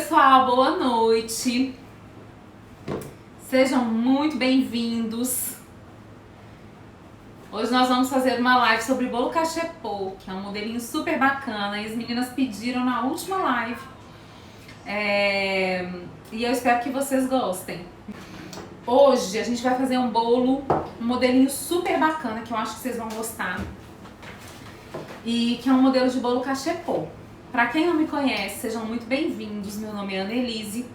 pessoal, boa noite. Sejam muito bem-vindos. Hoje nós vamos fazer uma live sobre bolo cachepô, que é um modelinho super bacana e as meninas pediram na última live. E eu espero que vocês gostem. Hoje a gente vai fazer um bolo, um modelinho super bacana que eu acho que vocês vão gostar. E que é um modelo de bolo cachepô. Pra quem não me conhece, sejam muito bem-vindos. Meu nome é Annelise.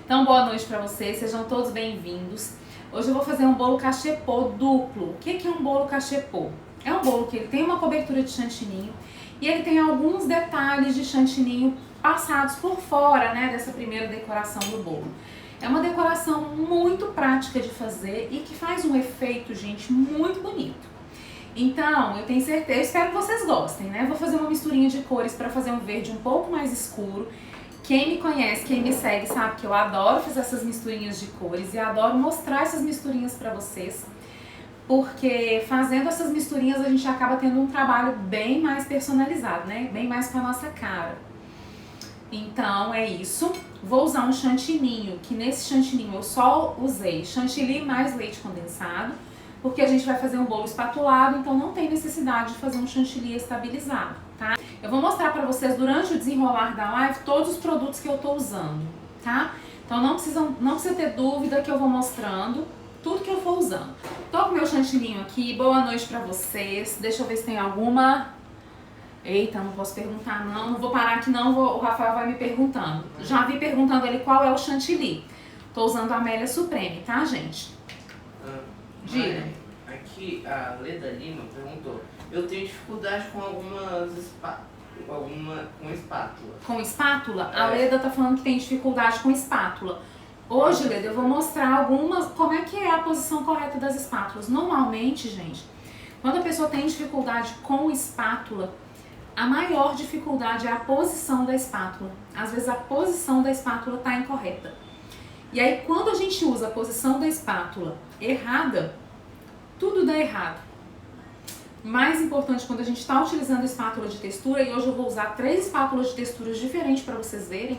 Então, boa noite pra vocês, sejam todos bem-vindos. Hoje eu vou fazer um bolo cachepô duplo. O que é um bolo cachepô? É um bolo que ele tem uma cobertura de chantininho e ele tem alguns detalhes de chantininho passados por fora, né, dessa primeira decoração do bolo. É uma decoração muito prática de fazer e que faz um efeito, gente, muito bonito. Então, eu tenho certeza, eu espero que vocês gostem, né? Vou fazer uma misturinha de cores para fazer um verde um pouco mais escuro. Quem me conhece, quem me segue, sabe que eu adoro fazer essas misturinhas de cores e adoro mostrar essas misturinhas para vocês. Porque fazendo essas misturinhas a gente acaba tendo um trabalho bem mais personalizado, né? Bem mais com a nossa cara. Então, é isso. Vou usar um chantininho, que nesse chantininho eu só usei chantilly mais leite condensado. Porque a gente vai fazer um bolo espatulado, então não tem necessidade de fazer um chantilly estabilizado, tá? Eu vou mostrar pra vocês durante o desenrolar da live todos os produtos que eu tô usando, tá? Então não precisa ter dúvida que eu vou mostrando tudo que eu for usando. Tô com meu chantilly aqui, boa noite pra vocês. Deixa eu ver se tem alguma... Eita, não posso perguntar não vou parar aqui não, o Rafael vai me perguntando. Já vi perguntando ali qual é o chantilly. Tô usando a Amélia Supreme, tá, gente? Diga. Aqui a Leda Lima perguntou: eu tenho dificuldade com algumas espátula. Com espátula? A Leda tá falando que tem dificuldade com espátula. Hoje, Leda, eu vou mostrar algumas, como é que é a posição correta das espátulas. Normalmente, gente, quando a pessoa tem dificuldade com espátula, a maior dificuldade é a posição da espátula. Às vezes a posição da espátula tá incorreta. E aí, quando a gente usa a posição da espátula errada, tudo dá errado. Mais importante, quando a gente está utilizando espátula de textura, e hoje eu vou usar 3 espátulas de texturas diferentes para vocês verem,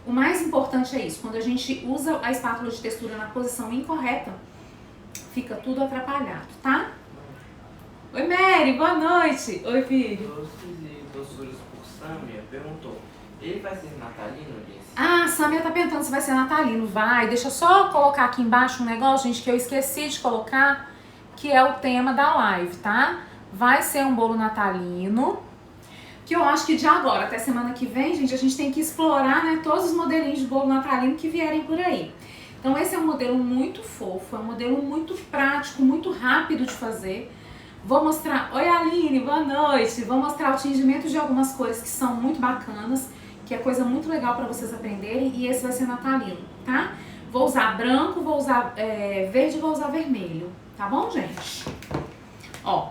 o mais importante é isso, quando a gente usa a espátula de textura na posição incorreta, fica tudo atrapalhado, tá? Oi, Mary, boa noite! Oi, filho! Doçuras por Samia perguntou: ele vai ser natalino, Alice? Ah, a Samia tá perguntando se vai ser natalino. Vai, deixa eu só colocar aqui embaixo um negócio, gente, que eu esqueci de colocar, que é o tema da live, tá? Vai ser um bolo natalino, que eu acho que de agora até semana que vem, gente, a gente tem que explorar, né, todos os modelinhos de bolo natalino que vierem por aí. Então esse é um modelo muito fofo, é um modelo muito prático, muito rápido de fazer. Vou mostrar... Oi, Aline, boa noite! Vou mostrar o tingimento de algumas cores que são muito bacanas, que é coisa muito legal para vocês aprenderem, e esse vai ser natalino, tá? Vou usar branco, vou usar verde e vou usar vermelho, tá bom, gente? Ó,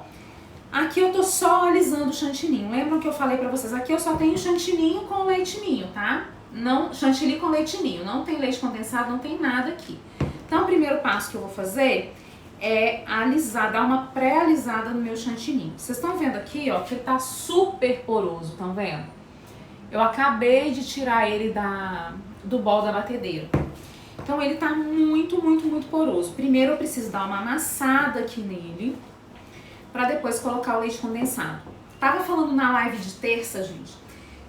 aqui eu tô só alisando o chantininho. Lembram que eu falei pra vocês? Aqui eu só tenho chantininho com leite ninho, tá? Não, chantilly com leite ninho, não tem leite condensado, não tem nada aqui. Então o primeiro passo que eu vou fazer é alisar, dar uma pré-alisada no meu chantininho. Vocês estão vendo aqui, ó, que ele tá super poroso, estão vendo? Eu acabei de tirar ele do bol da batedeira. Então ele tá muito, muito, muito poroso. Primeiro eu preciso dar uma amassada aqui nele, pra depois colocar o leite condensado. Tava falando na live de terça, gente,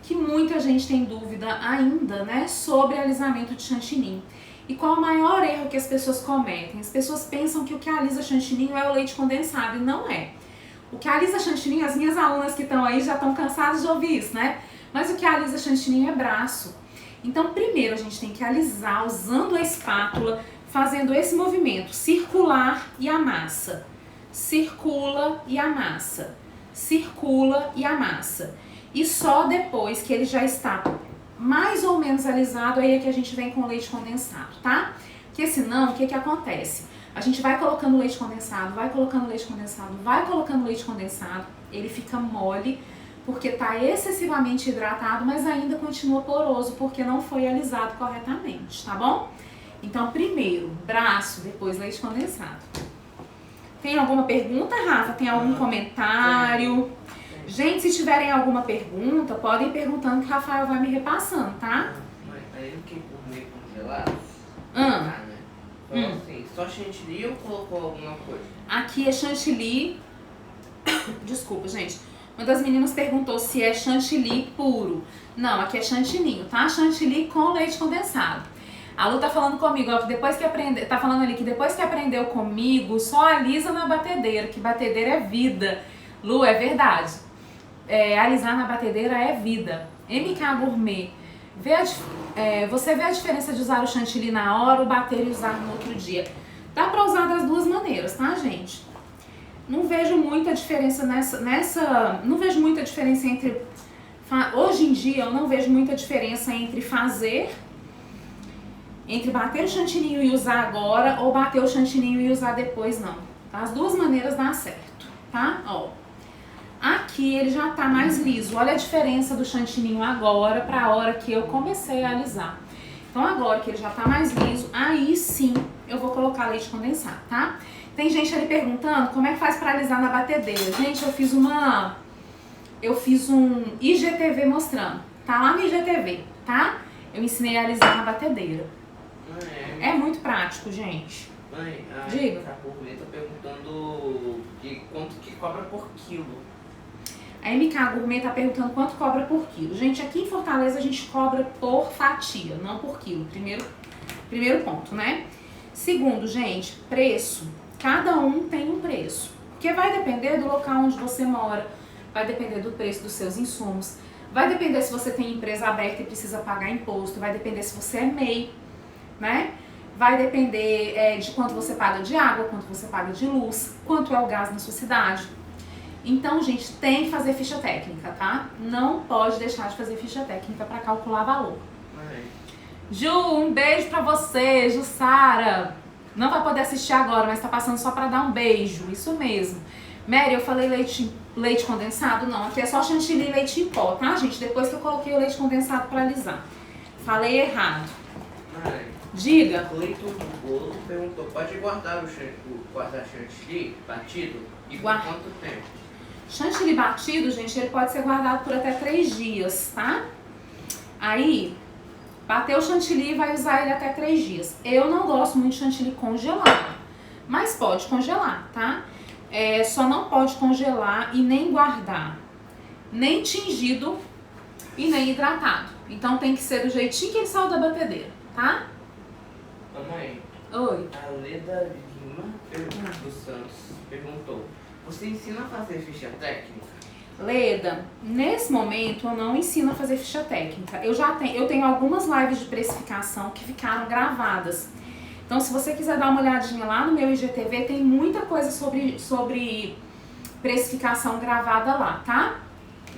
que muita gente tem dúvida ainda, né, sobre alisamento de chantininho. E qual o maior erro que as pessoas cometem? As pessoas pensam que o que alisa chantininho é o leite condensado, e não é. O que alisa chantininho, as minhas alunas que estão aí já estão cansadas de ouvir isso, né? Mas o que alisa chantininho é braço. Então, primeiro a gente tem que alisar usando a espátula, fazendo esse movimento, circular e amassa. Circula e amassa. Circula e amassa. E só depois que ele já está mais ou menos alisado, aí é que a gente vem com o leite condensado, tá? Porque senão, o que acontece? A gente vai colocando leite condensado, vai colocando leite condensado, vai colocando leite condensado, ele fica mole, porque tá excessivamente hidratado, mas ainda continua poroso, porque não foi alisado corretamente, tá bom? Então, primeiro, braço, depois leite condensado. Tem alguma pergunta, Rafa? Tem algum comentário? Gente, se tiverem alguma pergunta, podem ir perguntando que o Rafael vai me repassando, tá? Aí no que gourmet congelado, Hum. né? Falou assim, só chantilly ou colocou alguma coisa? Aqui é chantilly. Desculpa, gente. Uma das meninas perguntou se é chantilly puro. Não, aqui é chantininho, tá? Chantilly com leite condensado. A Lu tá falando comigo, ó, que depois que aprendeu, tá falando ali que depois que aprendeu comigo, só alisar na batedeira, que batedeira é vida. Lu, é verdade. Alisar na batedeira é vida. MK Gourmet. Você vê a diferença de usar o chantilly na hora ou bater e usar no outro dia? Dá pra usar das duas maneiras, tá, gente? Não vejo muita diferença não vejo muita diferença entre... Hoje em dia eu não vejo muita diferença entre bater o chantininho e usar agora ou bater o chantininho e usar depois, não. As duas maneiras dá certo, tá? Ó. Aqui ele já tá mais liso. Olha a diferença do chantininho agora pra hora que eu comecei a alisar. Então agora que ele já tá mais liso, aí sim eu vou colocar leite condensado, tá? Tem gente ali perguntando como é que faz pra alisar na batedeira. Gente, eu fiz um IGTV mostrando. Tá lá no IGTV, tá? Eu ensinei a alisar na batedeira. É muito prático, gente. Mãe, Diga. A gourmet tá perguntando quanto que cobra por quilo. A MK Gourmet tá perguntando quanto cobra por quilo. Gente, aqui em Fortaleza a gente cobra por fatia, não por quilo. Primeiro ponto, né? Segundo, gente, preço. Cada um tem um preço. Porque vai depender do local onde você mora, vai depender do preço dos seus insumos, vai depender se você tem empresa aberta e precisa pagar imposto, vai depender se você é MEI, né? Vai depender de quanto você paga de água, quanto você paga de luz, quanto é o gás na sua cidade. Então, gente, tem que fazer ficha técnica, tá? Não pode deixar de fazer ficha técnica para calcular valor. Ju, um beijo pra você, Jussara. Não vai poder assistir agora, mas tá passando só pra dar um beijo, isso mesmo. Mary, eu falei leite condensado? Não, aqui é só chantilly e leite em pó, tá, gente? Depois que eu coloquei o leite condensado pra alisar. Falei errado. Diga. O leitor do bolo perguntou, pode guardar chantilly batido e por quanto tempo? Chantilly batido, gente, ele pode ser guardado por até 3 dias, tá? Aí, bateu o chantilly e vai usar ele até 3 dias. Eu não gosto muito de chantilly congelado, mas pode congelar, tá? Só não pode congelar e nem guardar, nem tingido e nem hidratado. Então tem que ser do jeitinho que ele saiu da batedeira, tá? Mamãe, Oi. a Leda Lima dos Santos perguntou, você ensina a fazer ficha técnica? Leda, nesse momento eu não ensino a fazer ficha técnica. Eu tenho algumas lives de precificação que ficaram gravadas. Então, se você quiser dar uma olhadinha lá no meu IGTV, tem muita coisa sobre precificação gravada lá, tá?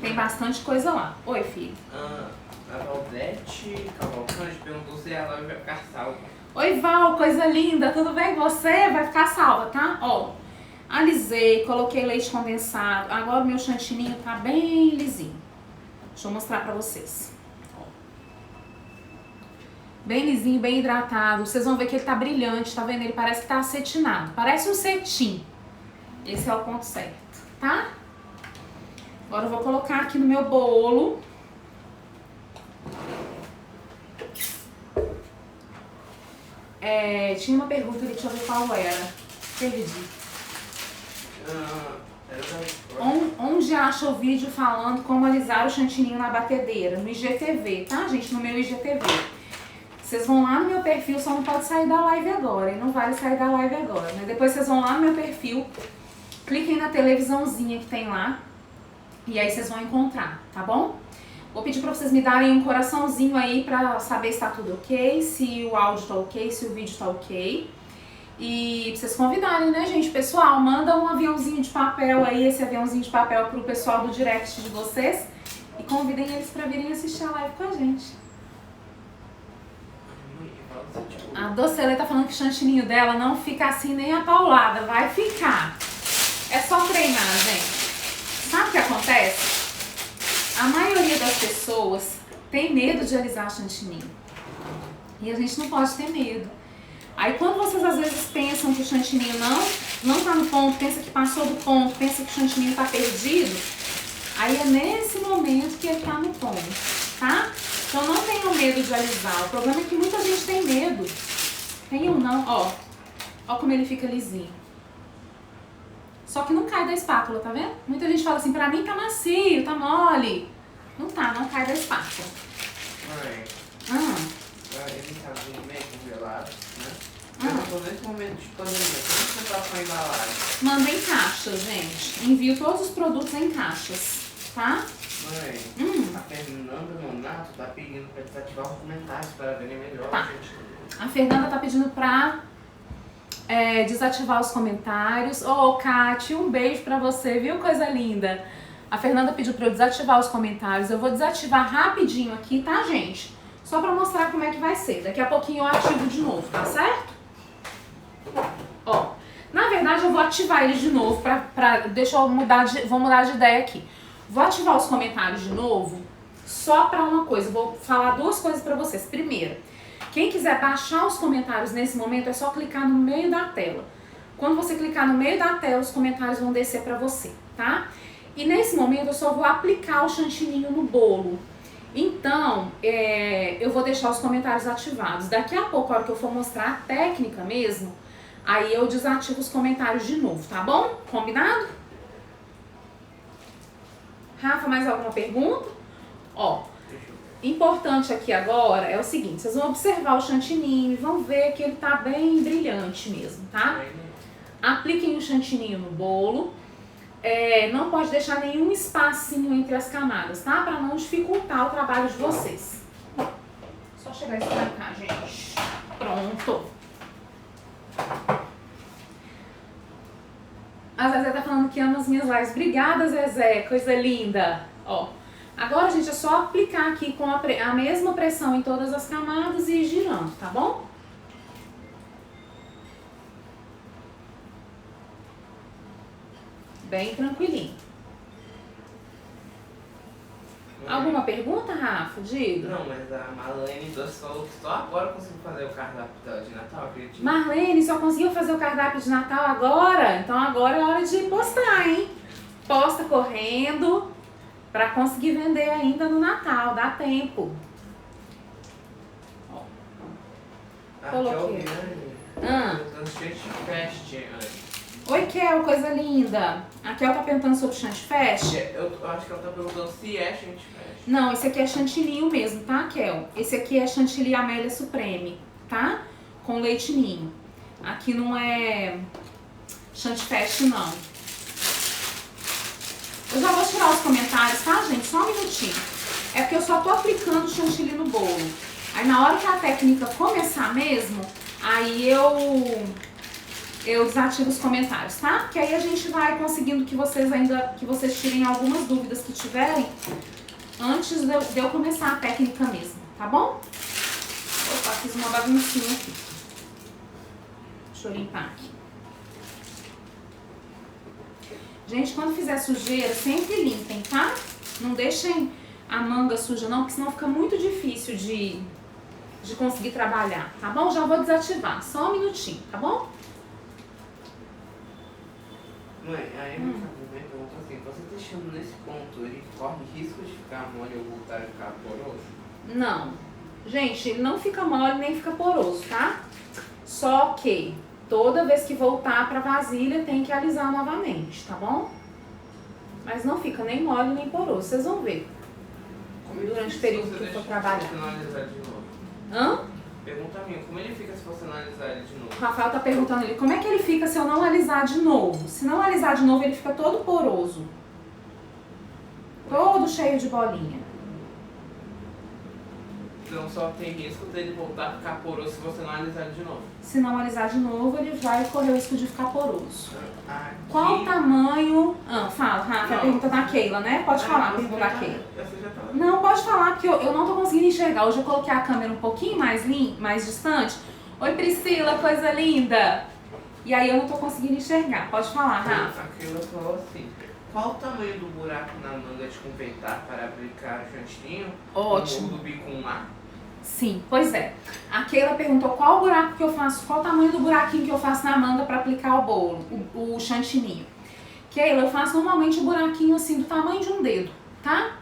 Tem bastante coisa lá. Oi, filho. A Valdete Cavalcante perguntou se a live vai ficar salva. Oi, Val, coisa linda, tudo bem com você? Vai ficar salva, tá? Ó, alisei, coloquei leite condensado. Agora o meu chantininho tá bem lisinho. Deixa eu mostrar pra vocês. Ó. Bem lisinho, bem hidratado. Vocês vão ver que ele tá brilhante, tá vendo? Ele parece que tá acetinado. Parece um cetim. Esse é o ponto certo, tá? Agora eu vou colocar aqui no meu bolo. Tinha uma pergunta ali, deixa eu ver qual era. Perdi. Onde acha o vídeo falando como alisar o chantininho na batedeira? No IGTV, tá, gente? No meu IGTV. Vocês vão lá no meu perfil, só não pode sair da live agora. E não vale sair da live agora, né? Depois vocês vão lá no meu perfil, cliquem na televisãozinha que tem lá. E aí vocês vão encontrar, tá bom? Vou pedir pra vocês me darem um coraçãozinho aí pra saber se tá tudo ok, se o áudio tá ok, se o vídeo tá ok. E pra vocês convidarem, né, gente? Pessoal, manda um aviãozinho de papel aí, esse aviãozinho de papel pro pessoal do direct de vocês. E convidem eles pra virem assistir a live com a gente. A Docele tá falando que o chantininho dela não fica assim nem a paulada. Vai ficar. É só treinar, gente. Sabe o que acontece? A maioria das pessoas tem medo de alisar chantininho. E a gente não pode ter medo. Aí quando vocês às vezes pensam que o chantininho não tá no ponto, pensa que passou do ponto, pensa que o chantininho tá perdido, aí é nesse momento que ele tá no ponto, tá? Então não tenham medo de alisar. O problema é que muita gente tem medo. Tenham não, ó. Ó como ele fica lisinho. Só que não cai da espátula, tá vendo? Muita gente fala assim, pra mim tá macio, tá mole. Não tá, não cai da espátula. Mãe, ele tá meio congelado, né? Eu tô nesse momento de pandemia, como você tá com a embalagem? Manda em caixas, gente. Envio todos os produtos em caixas, tá? Mãe, a Fernanda Nonato tá pedindo pra desativar os comentários para verem melhor, Tá. gente. A Fernanda tá pedindo pra desativar os comentários. Ô, Kati, um beijo pra você, viu? Coisa linda. A Fernanda pediu pra eu desativar os comentários. Eu vou desativar rapidinho aqui, tá, gente? Só pra mostrar como é que vai ser. Daqui a pouquinho eu ativo de novo, tá certo? Ó, na verdade eu vou ativar eles de novo deixa eu mudar vou mudar de ideia aqui. Vou ativar os comentários de novo só pra uma coisa. Vou falar duas coisas pra vocês. Primeiro, quem quiser baixar os comentários nesse momento é só clicar no meio da tela. Quando você clicar no meio da tela, os comentários vão descer pra você, tá? E nesse momento eu só vou aplicar o chantininho no bolo. Então, eu vou deixar os comentários ativados. Daqui a pouco, a hora que eu for mostrar a técnica mesmo, aí eu desativo os comentários de novo, tá bom? Combinado? Rafa, mais alguma pergunta? Ó, importante aqui agora é o seguinte, vocês vão observar o chantininho e vão ver que ele tá bem brilhante mesmo, tá? Apliquem o chantininho no bolo. Não pode deixar nenhum espacinho entre as camadas, tá? Pra não dificultar o trabalho de vocês. Só chegar isso pra cá, gente. Pronto. A Zezé tá falando que ama as minhas lives. Obrigada, Zezé. Coisa linda. Ó. Agora, gente, é só aplicar aqui com a mesma pressão em todas as camadas e ir girando, tá bom? Bem tranquilinho. Alguma pergunta, Rafa? Diga. Não, mas a Marlene Doce falou que só agora conseguiu fazer o cardápio dela de Natal, acredito. Marlene, só conseguiu fazer o cardápio de Natal agora? Então agora é hora de postar, hein? Posta correndo pra conseguir vender ainda no Natal, dá tempo. Ó. Coloquei. Oi, Kel, coisa linda. A Kel tá perguntando sobre chantifeste. Eu acho que ela tá perguntando se é chantifeste. Não, esse aqui é chantininho mesmo, tá, Kel? Esse aqui é chantilly Amélia Supreme, tá? Com leite ninho. Aqui não é chantifeste, não. Eu já vou tirar os comentários, tá, gente? Só um minutinho. É porque eu só tô aplicando o chantilly no bolo. Aí na hora que a técnica começar mesmo, aí eu desativo os comentários, tá? Que aí a gente vai conseguindo que vocês tirem algumas dúvidas que tiverem antes de eu começar a técnica mesmo, tá bom? Opa, fiz uma baguncinha aqui. Deixa eu limpar aqui. Gente, quando fizer sujeira, sempre limpem, tá? Não deixem a manga suja não, porque senão fica muito difícil de conseguir trabalhar, tá bom? Já vou desativar, só um minutinho, tá bom? Mãe, aí a minha mãe perguntou assim, você deixando nesse ponto, ele corre risco de ficar mole ou voltar a ficar poroso? Não. Gente, ele não fica mole nem fica poroso, tá? Só que toda vez que voltar pra vasilha tem que alisar novamente, tá bom? Mas não fica nem mole nem poroso, vocês vão ver. Durante o período que eu for trabalhar. Se não alisar de novo? Hã? Pergunta a mim, como ele fica se você não alisar ele de novo? O Rafael tá perguntando ele, como é que ele fica se eu não alisar de novo? Se não alisar de novo, ele fica todo poroso. Todo cheio de bolinha. Então só tem risco dele voltar a ficar poroso se você não alisar ele de novo. Se não alisar de novo, ele vai correr o risco de ficar poroso. Aqui... Qual o tamanho... fala, Rafa, a pergunta da Keila, né? Pode falar a pergunta da Keila. Não, pode falar, porque eu não tô conseguindo enxergar. Hoje eu coloquei a câmera um pouquinho mais distante. Oi, Priscila, coisa linda! E aí eu não tô conseguindo enxergar. Pode falar, Rafa. A Keila falou assim, qual o tamanho do buraco na manga de confeitar para aplicar o chantilly? Ótimo. Do bico 1A? Sim, pois é. A Keila perguntou qual o buraco que eu faço, qual o tamanho do buraquinho que eu faço na manga para aplicar o bolo, o chantininho. Keila, eu faço normalmente um buraquinho assim do tamanho de um dedo, tá?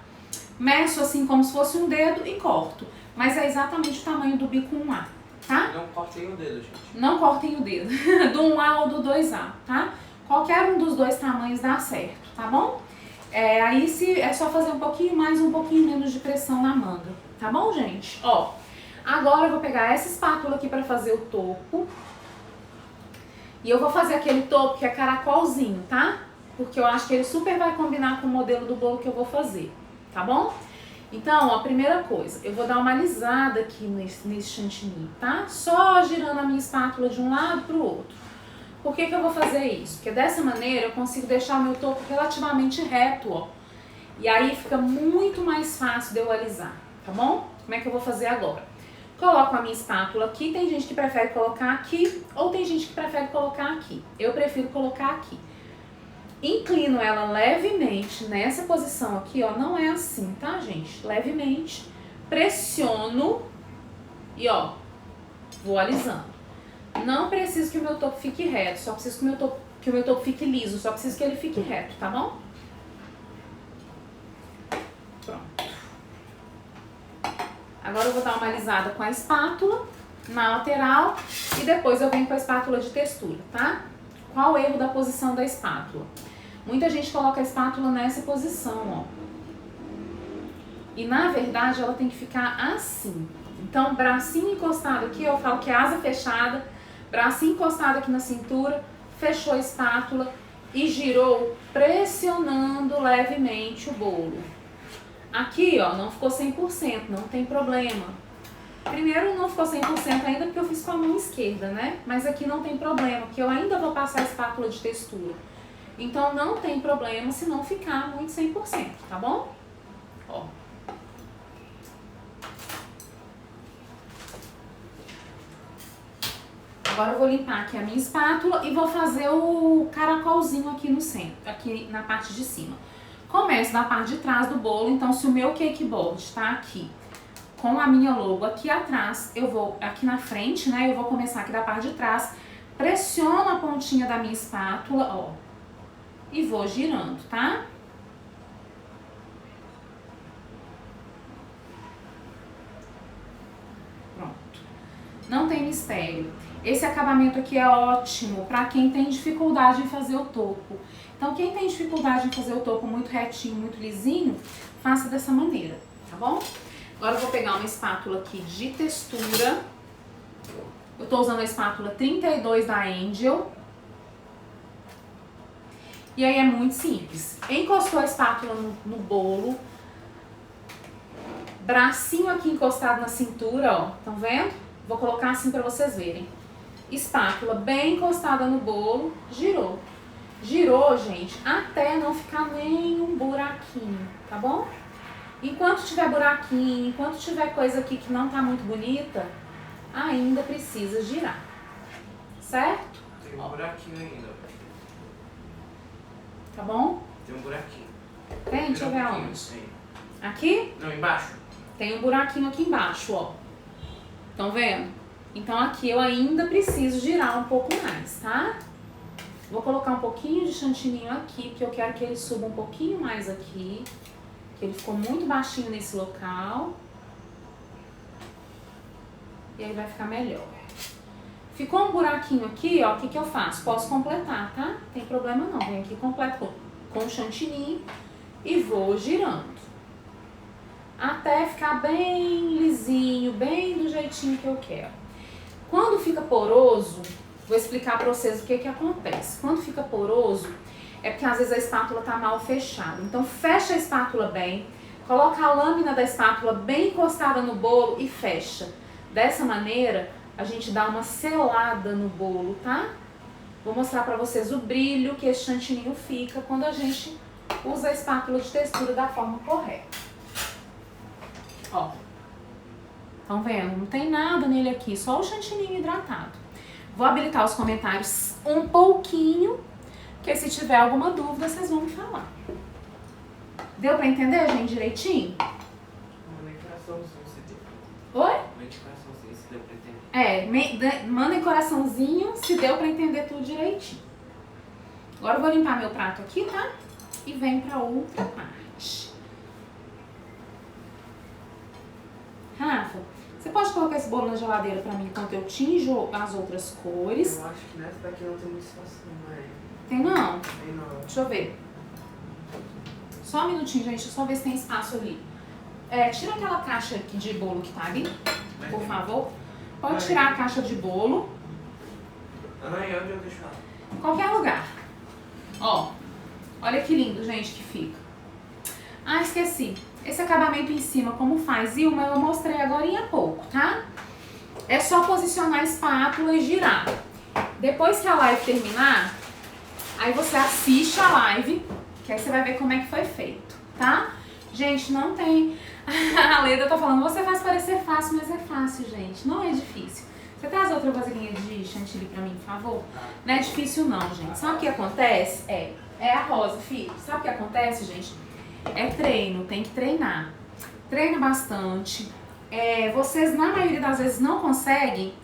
meço assim como se fosse um dedo e corto. Mas é exatamente o tamanho do bico 1A, tá? Não cortem o dedo, gente. Não cortem o dedo, do 1A ou do 2A, tá? Qualquer um dos dois tamanhos dá certo, tá bom? Aí é só fazer um pouquinho mais, um pouquinho menos de pressão na manga, tá bom, gente? Ó, agora eu vou pegar essa espátula aqui pra fazer o topo. E eu vou fazer aquele topo que é caracolzinho, tá? Porque eu acho que ele super vai combinar com o modelo do bolo que eu vou fazer, tá bom? Então, ó, a primeira coisa, eu vou dar uma alisada aqui nesse chantilly, tá? Só girando a minha espátula de um lado pro outro. Por que que eu vou fazer isso? Porque dessa maneira eu consigo deixar o meu topo relativamente reto, ó. E aí fica muito mais fácil de eu alisar, tá bom? Como é que eu vou fazer agora? Coloco a minha espátula aqui, tem gente que prefere colocar aqui, ou tem gente que prefere colocar aqui. Eu prefiro colocar aqui. Inclino ela levemente nessa posição aqui, ó, não é assim, tá, gente? Levemente, pressiono e, ó, vou alisando. Não preciso que o meu topo fique reto, só preciso que o meu topo fique liso, só preciso que ele fique reto, tá bom? Pronto. Agora eu vou dar uma alisada com a espátula na lateral e depois eu venho com a espátula de textura, tá? Qual o erro da posição da espátula? Muita gente coloca a espátula nessa posição, ó. E na verdade ela tem que ficar assim. Então, bracinho encostado aqui, eu falo que é asa fechada, bracinho encostado aqui na cintura, fechou a espátula e girou pressionando levemente o bolo. Aqui, ó, não ficou 100%, não tem problema. Primeiro não ficou 100% ainda porque eu fiz com a mão esquerda, né? Mas aqui não tem problema, porque eu ainda vou passar a espátula de textura. Então não tem problema se não ficar muito 100%, tá bom? Ó. Agora eu vou limpar aqui a minha espátula e vou fazer o caracolzinho aqui no centro, aqui na parte de cima. Começo da parte de trás do bolo, então se o meu cake board tá aqui com a minha logo aqui atrás, eu vou aqui na frente, né? Eu vou começar aqui da parte de trás, pressiono a pontinha da minha espátula, ó, e vou girando, tá? Pronto. Não tem mistério. Esse acabamento aqui é ótimo para quem tem dificuldade em fazer o topo. Então, quem tem dificuldade em fazer o topo muito retinho, muito lisinho, faça dessa maneira, tá bom? Agora eu vou pegar uma espátula aqui de textura. Eu tô usando a espátula 32 da Angel. E aí é muito simples. Encostou a espátula no bolo. Bracinho aqui encostado na cintura, ó. Estão vendo? Vou colocar assim pra vocês verem. Espátula bem encostada no bolo. Girou. Girou, gente, até não ficar nenhum buraquinho, tá bom? Enquanto tiver buraquinho, enquanto tiver coisa aqui que não tá muito bonita, ainda precisa girar. Certo? Tem um buraquinho ainda. Tá bom? Tem um buraquinho. Tem? Deixa eu ver aonde. Sim. Aqui? Não, embaixo. Tem um buraquinho aqui embaixo, ó. Estão vendo? Então aqui eu ainda preciso girar um pouco mais, tá? Vou colocar um pouquinho de chantininho aqui, porque eu quero que ele suba um pouquinho mais aqui. Que ele ficou muito baixinho nesse local. E aí vai ficar melhor. Ficou um buraquinho aqui, ó, o que que eu faço? Posso completar, tá? Não tem problema não. Venho aqui, completo com o chantininho e vou girando. Até ficar bem lisinho, bem do jeitinho que eu quero. Quando fica poroso, vou explicar pra vocês o que que acontece. Quando fica poroso, é porque às vezes a espátula tá mal fechada. Então fecha a espátula bem, coloca a lâmina da espátula bem encostada no bolo e fecha. Dessa maneira, a gente dá uma selada no bolo, tá? Vou mostrar pra vocês o brilho que esse chantininho fica quando a gente usa a espátula de textura da forma correta. Ó. Estão vendo? Não tem nada nele aqui, só o chantininho hidratado. Vou habilitar os comentários um pouquinho, que se tiver alguma dúvida, vocês vão me falar. Deu pra entender, gente, direitinho? Manda em coraçãozinho se deu. Oi? Manda em coraçãozinho se deu pra entender. Manda em coraçãozinho se deu pra entender tudo direitinho. Agora eu vou limpar meu prato aqui, tá? E venho pra outra parte. Rafa? Você pode colocar esse bolo na geladeira pra mim enquanto eu tinjo as outras cores? Eu acho que nessa daqui não tem muito espaço não, mas... Tem não? Tem não. Deixa eu ver. Só um minutinho, gente. Deixa eu só ver se tem espaço ali. Tira aquela caixa aqui de bolo que tá ali, por favor. Pode tirar a caixa de bolo. Onde eu deixo ela? Em qualquer lugar. Ó, olha que lindo, gente, que fica. Ah, esqueci. Esse acabamento em cima, como faz, Ilma, eu mostrei agora há pouco, tá? É só posicionar a espátula e girar. Depois que a live terminar, aí você assiste a live, que aí você vai ver como é que foi feito, tá? Gente, não tem... A Leda tá falando, você faz parecer fácil, mas é fácil, gente. Não é difícil. Você traz outra vasilhinha de chantilly pra mim, por favor? Não é difícil não, gente. Sabe o que acontece? É a rosa, filho. Sabe o que acontece, gente? É treino, tem que treinar. Treina bastante. Vocês, na maioria das vezes, não conseguem.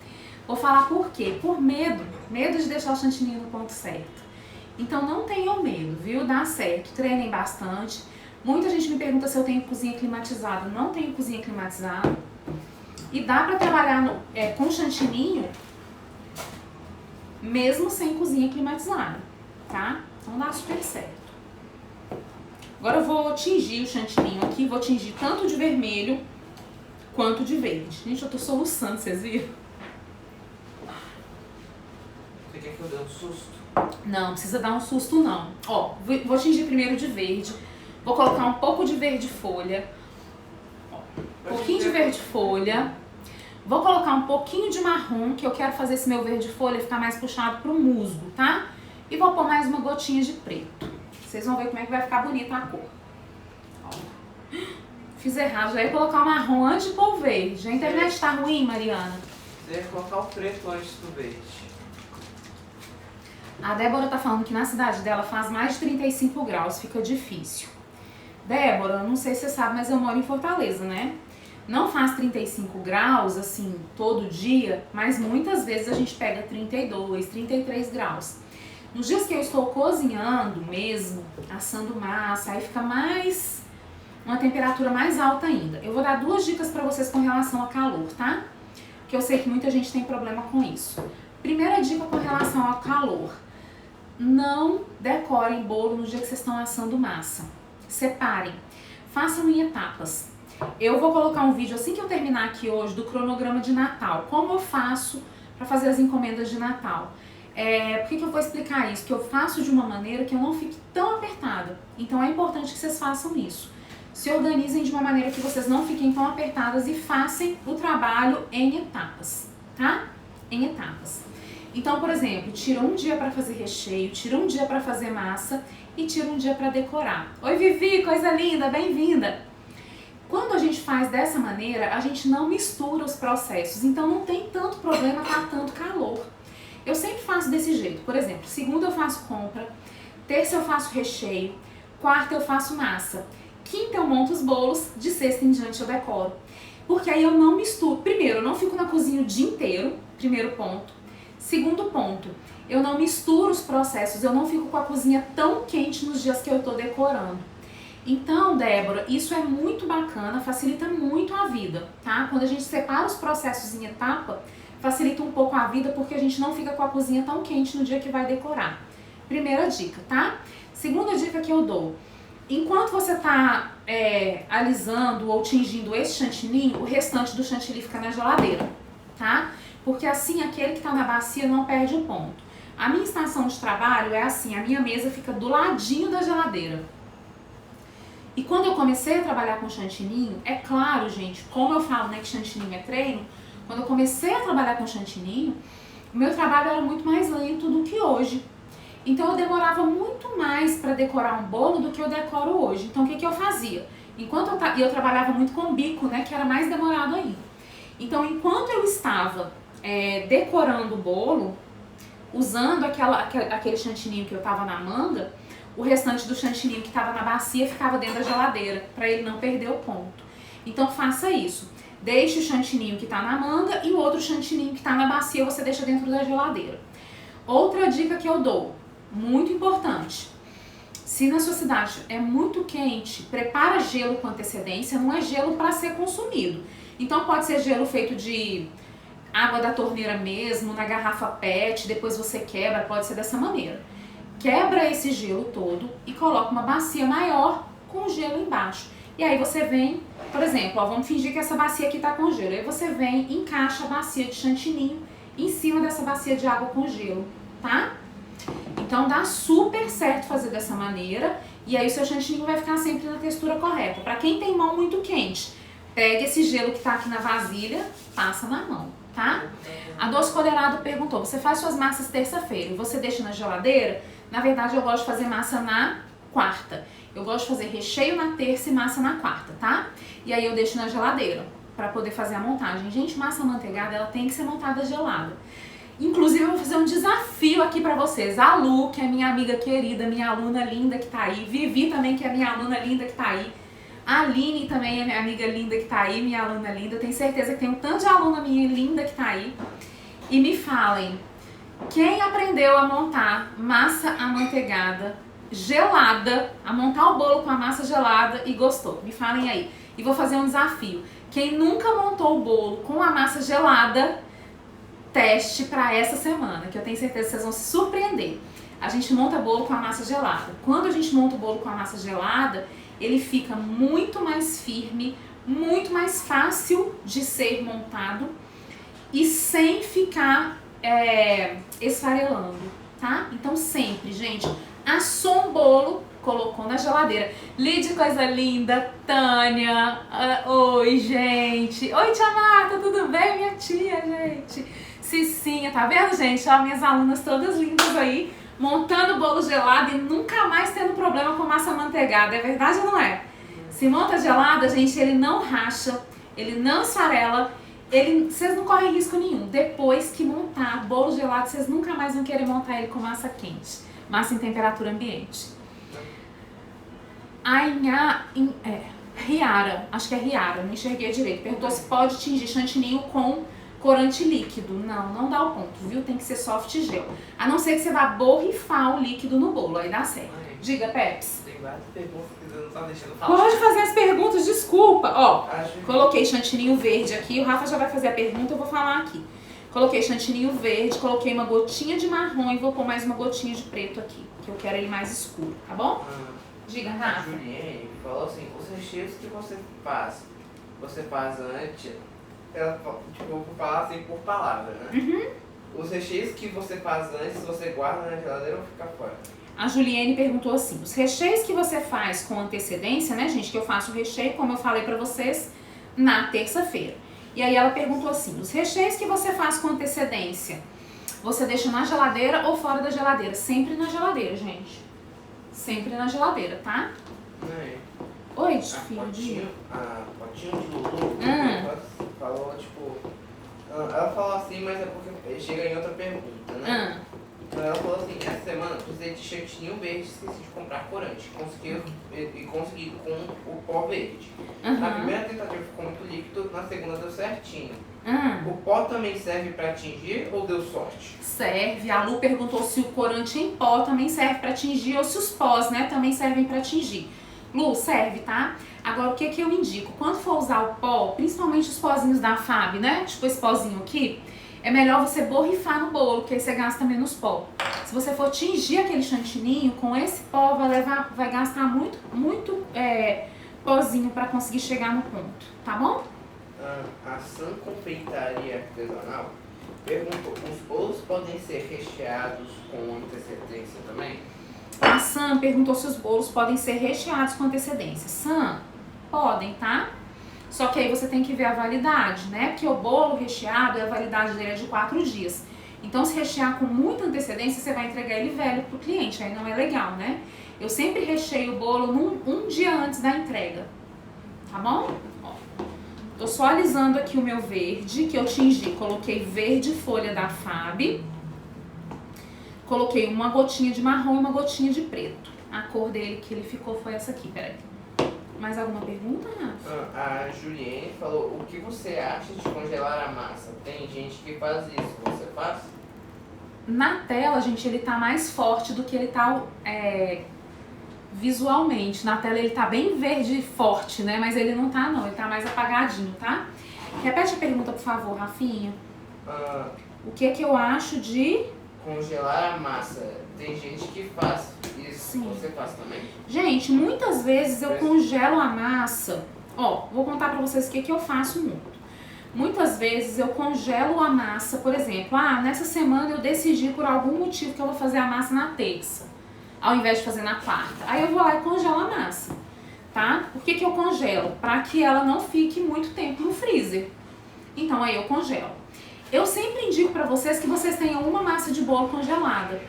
Vou falar por quê? Por medo. Medo de deixar o chantilly no ponto certo. Então, não tenham medo, viu? Dá certo. Treinem bastante. Muita gente me pergunta se eu tenho cozinha climatizada. Não tenho cozinha climatizada. E dá pra trabalhar com chantininho mesmo sem cozinha climatizada, tá? Então dá super certo. Agora eu vou tingir o chantininho aqui. Vou tingir tanto de vermelho quanto de verde. Gente, eu tô soluçando, vocês viram? Você quer que eu dê um susto? Não, precisa dar um susto não. Ó, vou tingir primeiro de verde. Vou colocar um pouco de verde folha. Ó, um pouquinho de verde folha. Vou colocar um pouquinho de marrom, que eu quero fazer esse meu verde folha ficar mais puxado pro musgo, tá? E vou pôr mais uma gotinha de preto. Vocês vão ver como é que vai ficar bonita a cor. Ó. Fiz errado, já ia colocar o marrom antes de pôr o verde. A internet tá ruim, Mariana? Você ia colocar o preto antes do verde. A Débora tá falando que na cidade dela faz mais de 35 graus, fica difícil. Débora, não sei se você sabe, mas eu moro em Fortaleza, né? Não faz 35 graus, assim, todo dia, mas muitas vezes a gente pega 32, 33 graus. Nos dias que eu estou cozinhando mesmo, assando massa, aí fica uma temperatura mais alta ainda. Eu vou dar 2 dicas pra vocês com relação ao calor, tá? Porque eu sei que muita gente tem problema com isso. Primeira dica com relação ao calor. Não decorem bolo no dia que vocês estão assando massa. Separem. Façam em etapas. Eu vou colocar um vídeo assim que eu terminar aqui hoje do cronograma de Natal. Como eu faço para fazer as encomendas de Natal. Por que eu vou explicar isso? Que eu faço de uma maneira que eu não fique tão apertada. Então é importante que vocês façam isso. Se organizem de uma maneira que vocês não fiquem tão apertadas e façam o trabalho em etapas, tá? Em etapas. Então, por exemplo, tira um dia para fazer recheio, tira um dia para fazer massa e tira um dia para decorar. Oi, Vivi, coisa linda, bem-vinda! Quando a gente faz dessa maneira, a gente não mistura os processos, então não tem tanto problema, tá tanto calor. Eu sempre faço desse jeito, por exemplo, segunda eu faço compra, terça eu faço recheio, quarta eu faço massa, quinta eu monto os bolos, de sexta em diante eu decoro. Porque aí eu não misturo. Primeiro, eu não fico na cozinha o dia inteiro, primeiro ponto. Segundo ponto, eu não misturo os processos, eu não fico com a cozinha tão quente nos dias que eu tô decorando. Então, Débora, isso é muito bacana, facilita muito a vida, tá? Quando a gente separa os processos em etapa, facilita um pouco a vida porque a gente não fica com a cozinha tão quente no dia que vai decorar. Primeira dica, tá? Segunda dica que eu dou. Enquanto você tá alisando ou tingindo esse chantininho, o restante do chantilly fica na geladeira, tá? Porque assim aquele que tá na bacia não perde o ponto. A minha estação de trabalho é assim, a minha mesa fica do ladinho da geladeira. E quando eu comecei a trabalhar com chantininho, é claro, gente, como eu falo, né, que chantininho é treino, quando eu comecei a trabalhar com chantininho, o meu trabalho era muito mais lento do que hoje. Então eu demorava muito mais para decorar um bolo do que eu decoro hoje. Então o que eu fazia? Enquanto eu trabalhava muito com bico, né, que era mais demorado ainda. Então enquanto eu estava decorando o bolo, usando aquele chantininho que eu tava na manga, o restante do chantininho que estava na bacia ficava dentro da geladeira, para ele não perder o ponto. Então faça isso. Deixe o chantininho que está na manga e o outro chantininho que está na bacia você deixa dentro da geladeira. Outra dica que eu dou, muito importante. Se na sua cidade é muito quente, prepara gelo com antecedência, não é gelo para ser consumido. Então pode ser gelo feito de água da torneira mesmo, na garrafa PET, depois você quebra, pode ser dessa maneira. Quebra esse gelo todo e coloca uma bacia maior com gelo embaixo. E aí você vem, por exemplo, ó, vamos fingir que essa bacia aqui tá com gelo. Aí você vem, encaixa a bacia de chantininho em cima dessa bacia de água com gelo, tá? Então dá super certo fazer dessa maneira. E aí o seu chantininho vai ficar sempre na textura correta. Pra quem tem mão muito quente, pega esse gelo que tá aqui na vasilha, passa na mão, tá? A Doce Colherado perguntou, você faz suas massas terça-feira e você deixa na geladeira? Na verdade eu gosto de fazer massa na quarta. Eu gosto de fazer recheio na terça e massa na quarta, tá? E aí eu deixo na geladeira pra poder fazer a montagem. Gente, massa manteigada, ela tem que ser montada gelada. Inclusive eu vou fazer um desafio aqui pra vocês. A Lu, que é minha amiga querida, minha aluna linda que tá aí. Vivi também, que é minha aluna linda que tá aí. A Aline também é minha amiga linda que tá aí, minha aluna linda. Eu tenho certeza que tem um tanto de aluna minha linda que tá aí. E me falem, quem aprendeu a montar massa amanteigada gelada, a montar o bolo com a massa gelada e gostou? Me falem aí. E vou fazer um desafio. Quem nunca montou o bolo com a massa gelada, teste pra essa semana, que eu tenho certeza que vocês vão se surpreender. A gente monta bolo com a massa gelada. Quando a gente monta o bolo com a massa gelada, ele fica muito mais firme, muito mais fácil de ser montado e sem ficar esfarelando, tá? Então sempre, gente, assou um bolo, colocou na geladeira. Lide, coisa linda, Tânia, oi gente, oi tia Marta, tudo bem? Minha tia, gente, Cicinha, tá vendo gente? Ó, minhas alunas todas lindas aí, montando bolo gelado e nunca mais tendo problema com massa manteigada, é verdade ou não é? Se monta gelada, gente, ele não racha, ele não esfarela, vocês não correm risco nenhum. Depois que montar bolo gelado, vocês nunca mais vão querer montar ele com massa quente, massa em temperatura ambiente. Riara, acho que é Riara, não enxerguei direito, perguntou se pode tingir chantininho com corante líquido. Não, não dá o ponto, viu? Tem que ser soft gel. A não ser que você vá borrifar o líquido no bolo, aí dá certo. Diga, Peps. Tem várias perguntas que você não tá deixando falar. Pode fazer as perguntas, desculpa. Ó, coloquei chantininho verde aqui, o Rafa já vai fazer a pergunta, eu vou falar aqui. Coloquei chantininho verde, coloquei uma gotinha de marrom e vou pôr mais uma gotinha de preto aqui, que eu quero ele mais escuro, tá bom? Diga, Rafa. A Juliane falou assim, os recheios que você faz antes, ela, tipo, eu vou falar assim por palavra, né? Uhum. Os recheios que você faz antes, você guarda na geladeira ou fica fora? A Juliane perguntou assim, os recheios que você faz com antecedência, né, gente, que eu faço o recheio, como eu falei pra vocês, na terça-feira. E aí ela perguntou assim, os recheios que você faz com antecedência, você deixa na geladeira ou fora da geladeira? Sempre na geladeira, gente. Sempre na geladeira, tá? Oi, filho. A potinho de Lulu falou, tipo... Ela falou assim, mas é porque chega em outra pergunta, né? Então ela falou assim, essa semana precisei de chantininho verde, esqueci de comprar corante. Consegui com o pó verde. Na primeira tentativa ficou muito líquido, na segunda deu certinho. O pó também serve para tingir ou deu sorte? Serve. A Lu perguntou se o corante em pó também serve para tingir ou se os pós, né, também servem para tingir. Lu, serve, tá? Agora, o que que eu indico? Quando for usar o pó, principalmente os pozinhos da Fab, né, tipo esse pozinho aqui, é melhor você borrifar no bolo, porque aí você gasta menos pó. Se você for tingir aquele chantininho, com esse pó vai gastar muito pozinho para conseguir chegar no ponto, tá bom? A Sam Confeitaria Artesanal perguntou, os bolos podem ser recheados com antecedência também? A Sam perguntou se os bolos podem ser recheados com antecedência. Sam, podem, tá? Só que aí você tem que ver a validade, né? Porque o bolo recheado, a validade dele é de 4 dias. Então, se rechear com muita antecedência, você vai entregar ele velho pro cliente. Aí não é legal, né? Eu sempre recheio o bolo um dia antes da entrega. Tá bom? Ó, tô só alisando aqui o meu verde, que eu tingi. Coloquei verde folha da Fab. Coloquei uma gotinha de marrom e uma gotinha de preto. A cor dele que ele ficou foi essa aqui, peraí. Mais alguma pergunta, Rafa? A Juliane falou, o que você acha de congelar a massa? Tem gente que faz isso, você faz? Na tela, gente, ele tá mais forte do que ele tá visualmente. Na tela ele tá bem verde forte, né? Mas ele não tá não, ele tá mais apagadinho, tá? Repete a pergunta, por favor, Rafinha. O que que eu acho de... Congelar a massa. Tem gente que faz isso. Sim. Você faz também? Gente, muitas vezes eu congelo a massa. Ó, vou contar pra vocês o que que eu faço muito. Muitas vezes eu congelo a massa, por exemplo, nessa semana eu decidi por algum motivo que eu vou fazer a massa na terça, ao invés de fazer na quarta. Aí eu vou lá e congelo a massa, tá? Por que que eu congelo? Pra que ela não fique muito tempo no freezer. Então aí eu congelo. Eu sempre indico pra vocês que vocês tenham uma massa de bolo congelada.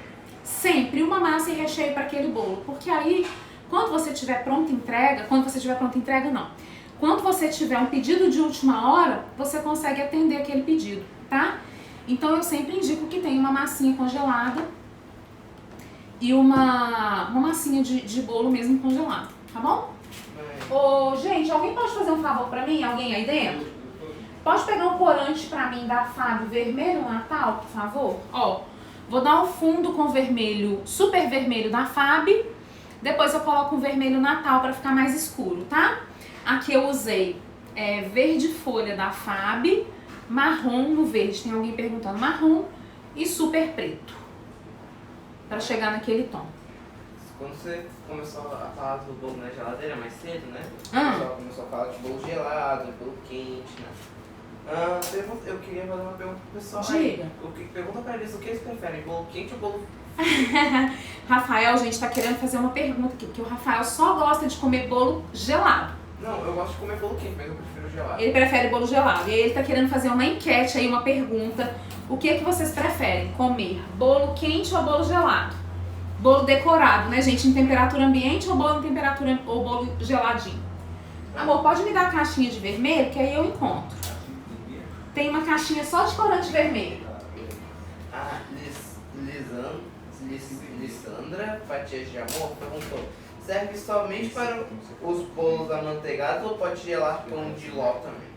Sempre uma massa e recheio para aquele bolo. Porque aí, quando você tiver pronta entrega, quando você tiver um pedido de última hora, você consegue atender aquele pedido, tá? Então eu sempre indico que tenha uma massinha congelada e uma massinha de bolo mesmo congelado, tá bom? Ô, gente, alguém pode fazer um favor pra mim? Alguém aí dentro? Pode pegar um corante pra mim da Fábio vermelho Natal, por favor? Ó, vou dar um fundo com vermelho, super vermelho da Fábio. Depois eu coloco um vermelho Natal pra ficar mais escuro, tá? Aqui eu usei verde folha da Fábio, marrom no verde, tem alguém perguntando, marrom e super preto. Pra chegar naquele tom. Quando você começou a falar do bolo na geladeira mais cedo, né? Ah. Começou a falar de bolo gelado, bolo quente, né? Eu queria fazer uma pergunta pro pessoal. Diga. Pergunta pra eles o que eles preferem, bolo quente ou bolo... Rafael, gente, tá querendo fazer uma pergunta aqui, porque o Rafael só gosta de comer bolo gelado. Não, eu gosto de comer bolo quente, mas eu prefiro gelado. Ele prefere bolo gelado. E aí ele tá querendo fazer uma enquete aí, uma pergunta. O que é que vocês preferem comer? Bolo quente ou bolo gelado? Bolo decorado, né, gente? Em temperatura ambiente ou bolo em temperatura ou bolo geladinho? Amor, pode me dar a caixinha de vermelho, que aí eu encontro. Tem uma caixinha só de corante vermelho. A Lissandra Fatias de Amor perguntou: serve somente para os bolos amanteigados ou pode gelar pão de ló também?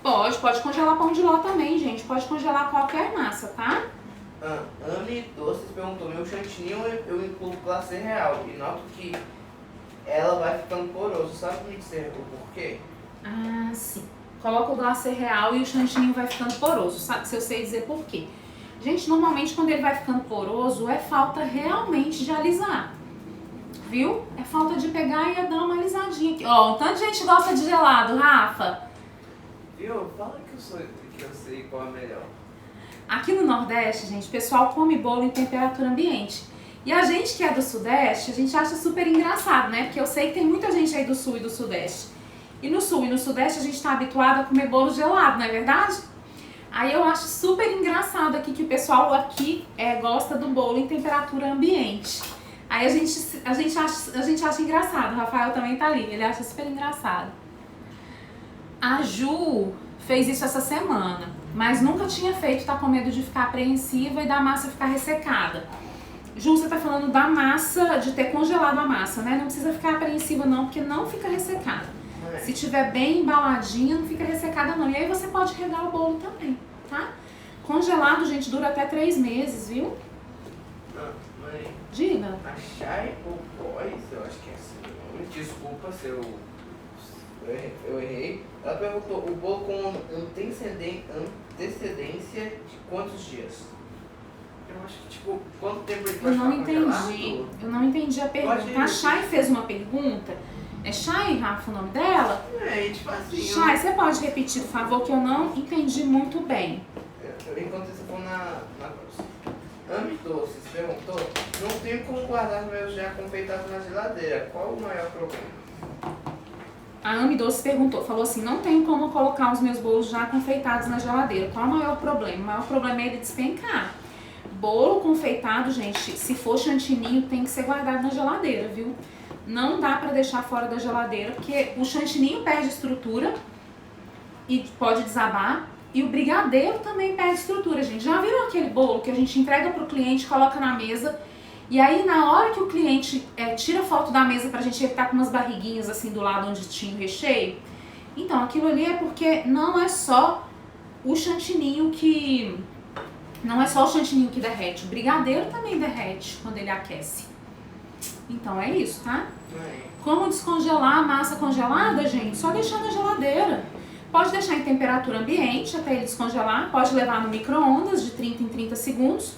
Pode congelar pão de ló também, gente. Pode congelar qualquer massa, tá? Ami Doces perguntou: meu chantininho eu incluo glacê real e noto que ela vai ficando poroso. Sabe me dizer o porquê? Ah, sim. Coloca o glacê real e o chantininho vai ficando poroso. Sabe se eu sei dizer por quê? Gente, normalmente quando ele vai ficando poroso é falta realmente de alisar. Viu? É falta de pegar e dar uma alisadinha aqui. Ó, um tanto de gente gosta de gelado, Rafa. Viu? Fala que eu sei qual é melhor. Aqui no Nordeste, gente, o pessoal come bolo em temperatura ambiente. E a gente que é do Sudeste, a gente acha super engraçado, né? Porque eu sei que tem muita gente aí do Sul e do Sudeste. E no Sul e no Sudeste a gente tá habituado a comer bolo gelado, não é verdade? Aí eu acho super engraçado aqui que o pessoal aqui gosta do bolo em temperatura ambiente. Aí a gente acha engraçado, o Rafael também tá ali, ele acha super engraçado. A Ju fez isso essa semana, mas nunca tinha feito, tá com medo de ficar apreensiva e da massa ficar ressecada. Ju, você tá falando da massa, de ter congelado a massa, né? Não precisa ficar apreensiva não, porque não fica ressecada. Se tiver bem embaladinha, não fica ressecada não. E aí você pode regar o bolo também, tá? Congelado, gente, dura até 3 meses, viu? Mãe. Diga. A Chay ou Boys, eu acho que é assim. Desculpa se eu errei. Ela perguntou: o bolo com antecedência de quantos dias? Eu acho que, tipo, quanto tempo ele vai ficar congelado? Eu não entendi a pergunta. A Chay fez uma pergunta. É Chay, Rafa, o nome dela? Tipo assim... Chay, você pode repetir, por favor, que eu não entendi muito bem. Enquanto você for na próxima. Ami Doces perguntou: não tenho como guardar meus já confeitados na geladeira. Qual o maior problema? A Ami Doces falou assim: não tenho como colocar os meus bolos já confeitados na geladeira. Qual o maior problema? O maior problema é ele despencar. Bolo confeitado, gente, se for chantininho, tem que ser guardado na geladeira, viu? Não dá pra deixar fora da geladeira, porque o chantininho perde estrutura e pode desabar. E o brigadeiro também perde estrutura, gente. Já viram aquele bolo que a gente entrega pro cliente, coloca na mesa, e aí na hora que o cliente tira foto da mesa pra gente evitar com umas barriguinhas assim do lado onde tinha o recheio? Então, aquilo ali é porque não é só o chantininho que... Não é só o chantininho que derrete, o brigadeiro também derrete quando ele aquece. Então é isso, tá? Mãe, Como descongelar a massa congelada, gente? Só deixar na geladeira. Pode deixar em temperatura ambiente até ele descongelar. Pode levar no micro-ondas de 30 em 30 segundos.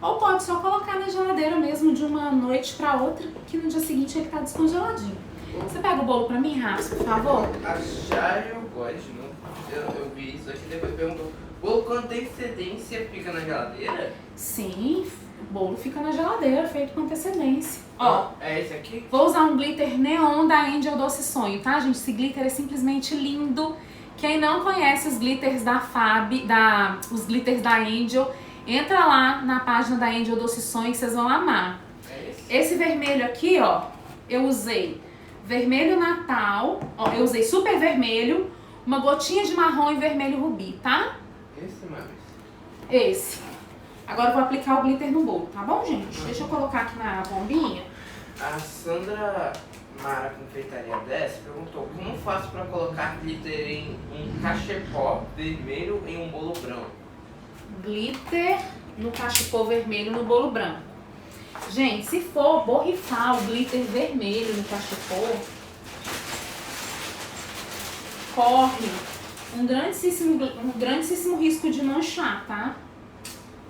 Ou pode só colocar na geladeira mesmo de uma noite pra outra, que no dia seguinte ele tá descongeladinho. Você pega o bolo pra mim, Rafa, por favor? a Jai eu gosto, não? Eu vi isso aqui, depois perguntou. Bolo com antecedência fica na geladeira? Sim, o bolo fica na geladeira, feito com antecedência. Ó, é esse aqui? vou usar um glitter neon da Angel Doce Sonho, tá, gente? Esse glitter é simplesmente lindo. Quem não conhece os glitters da Fab, os glitters da Angel, entra lá na página da Angel Doce Sonho que vocês vão amar. É esse? Esse vermelho aqui, ó, eu usei vermelho Natal, ó, eu usei super vermelho, uma gotinha de marrom e vermelho rubi, tá? Esse, mano. Esse. Agora eu vou aplicar o glitter no bolo, tá bom, gente? Deixa eu colocar aqui na bombinha. A Sandra Mara Confeitaria 10 perguntou como faço pra colocar glitter em um cachepó vermelho em um bolo branco? Glitter no cachepô vermelho no bolo branco. Gente, se for borrifar o glitter vermelho no cachepô, corre um grandíssimo risco de manchar, tá?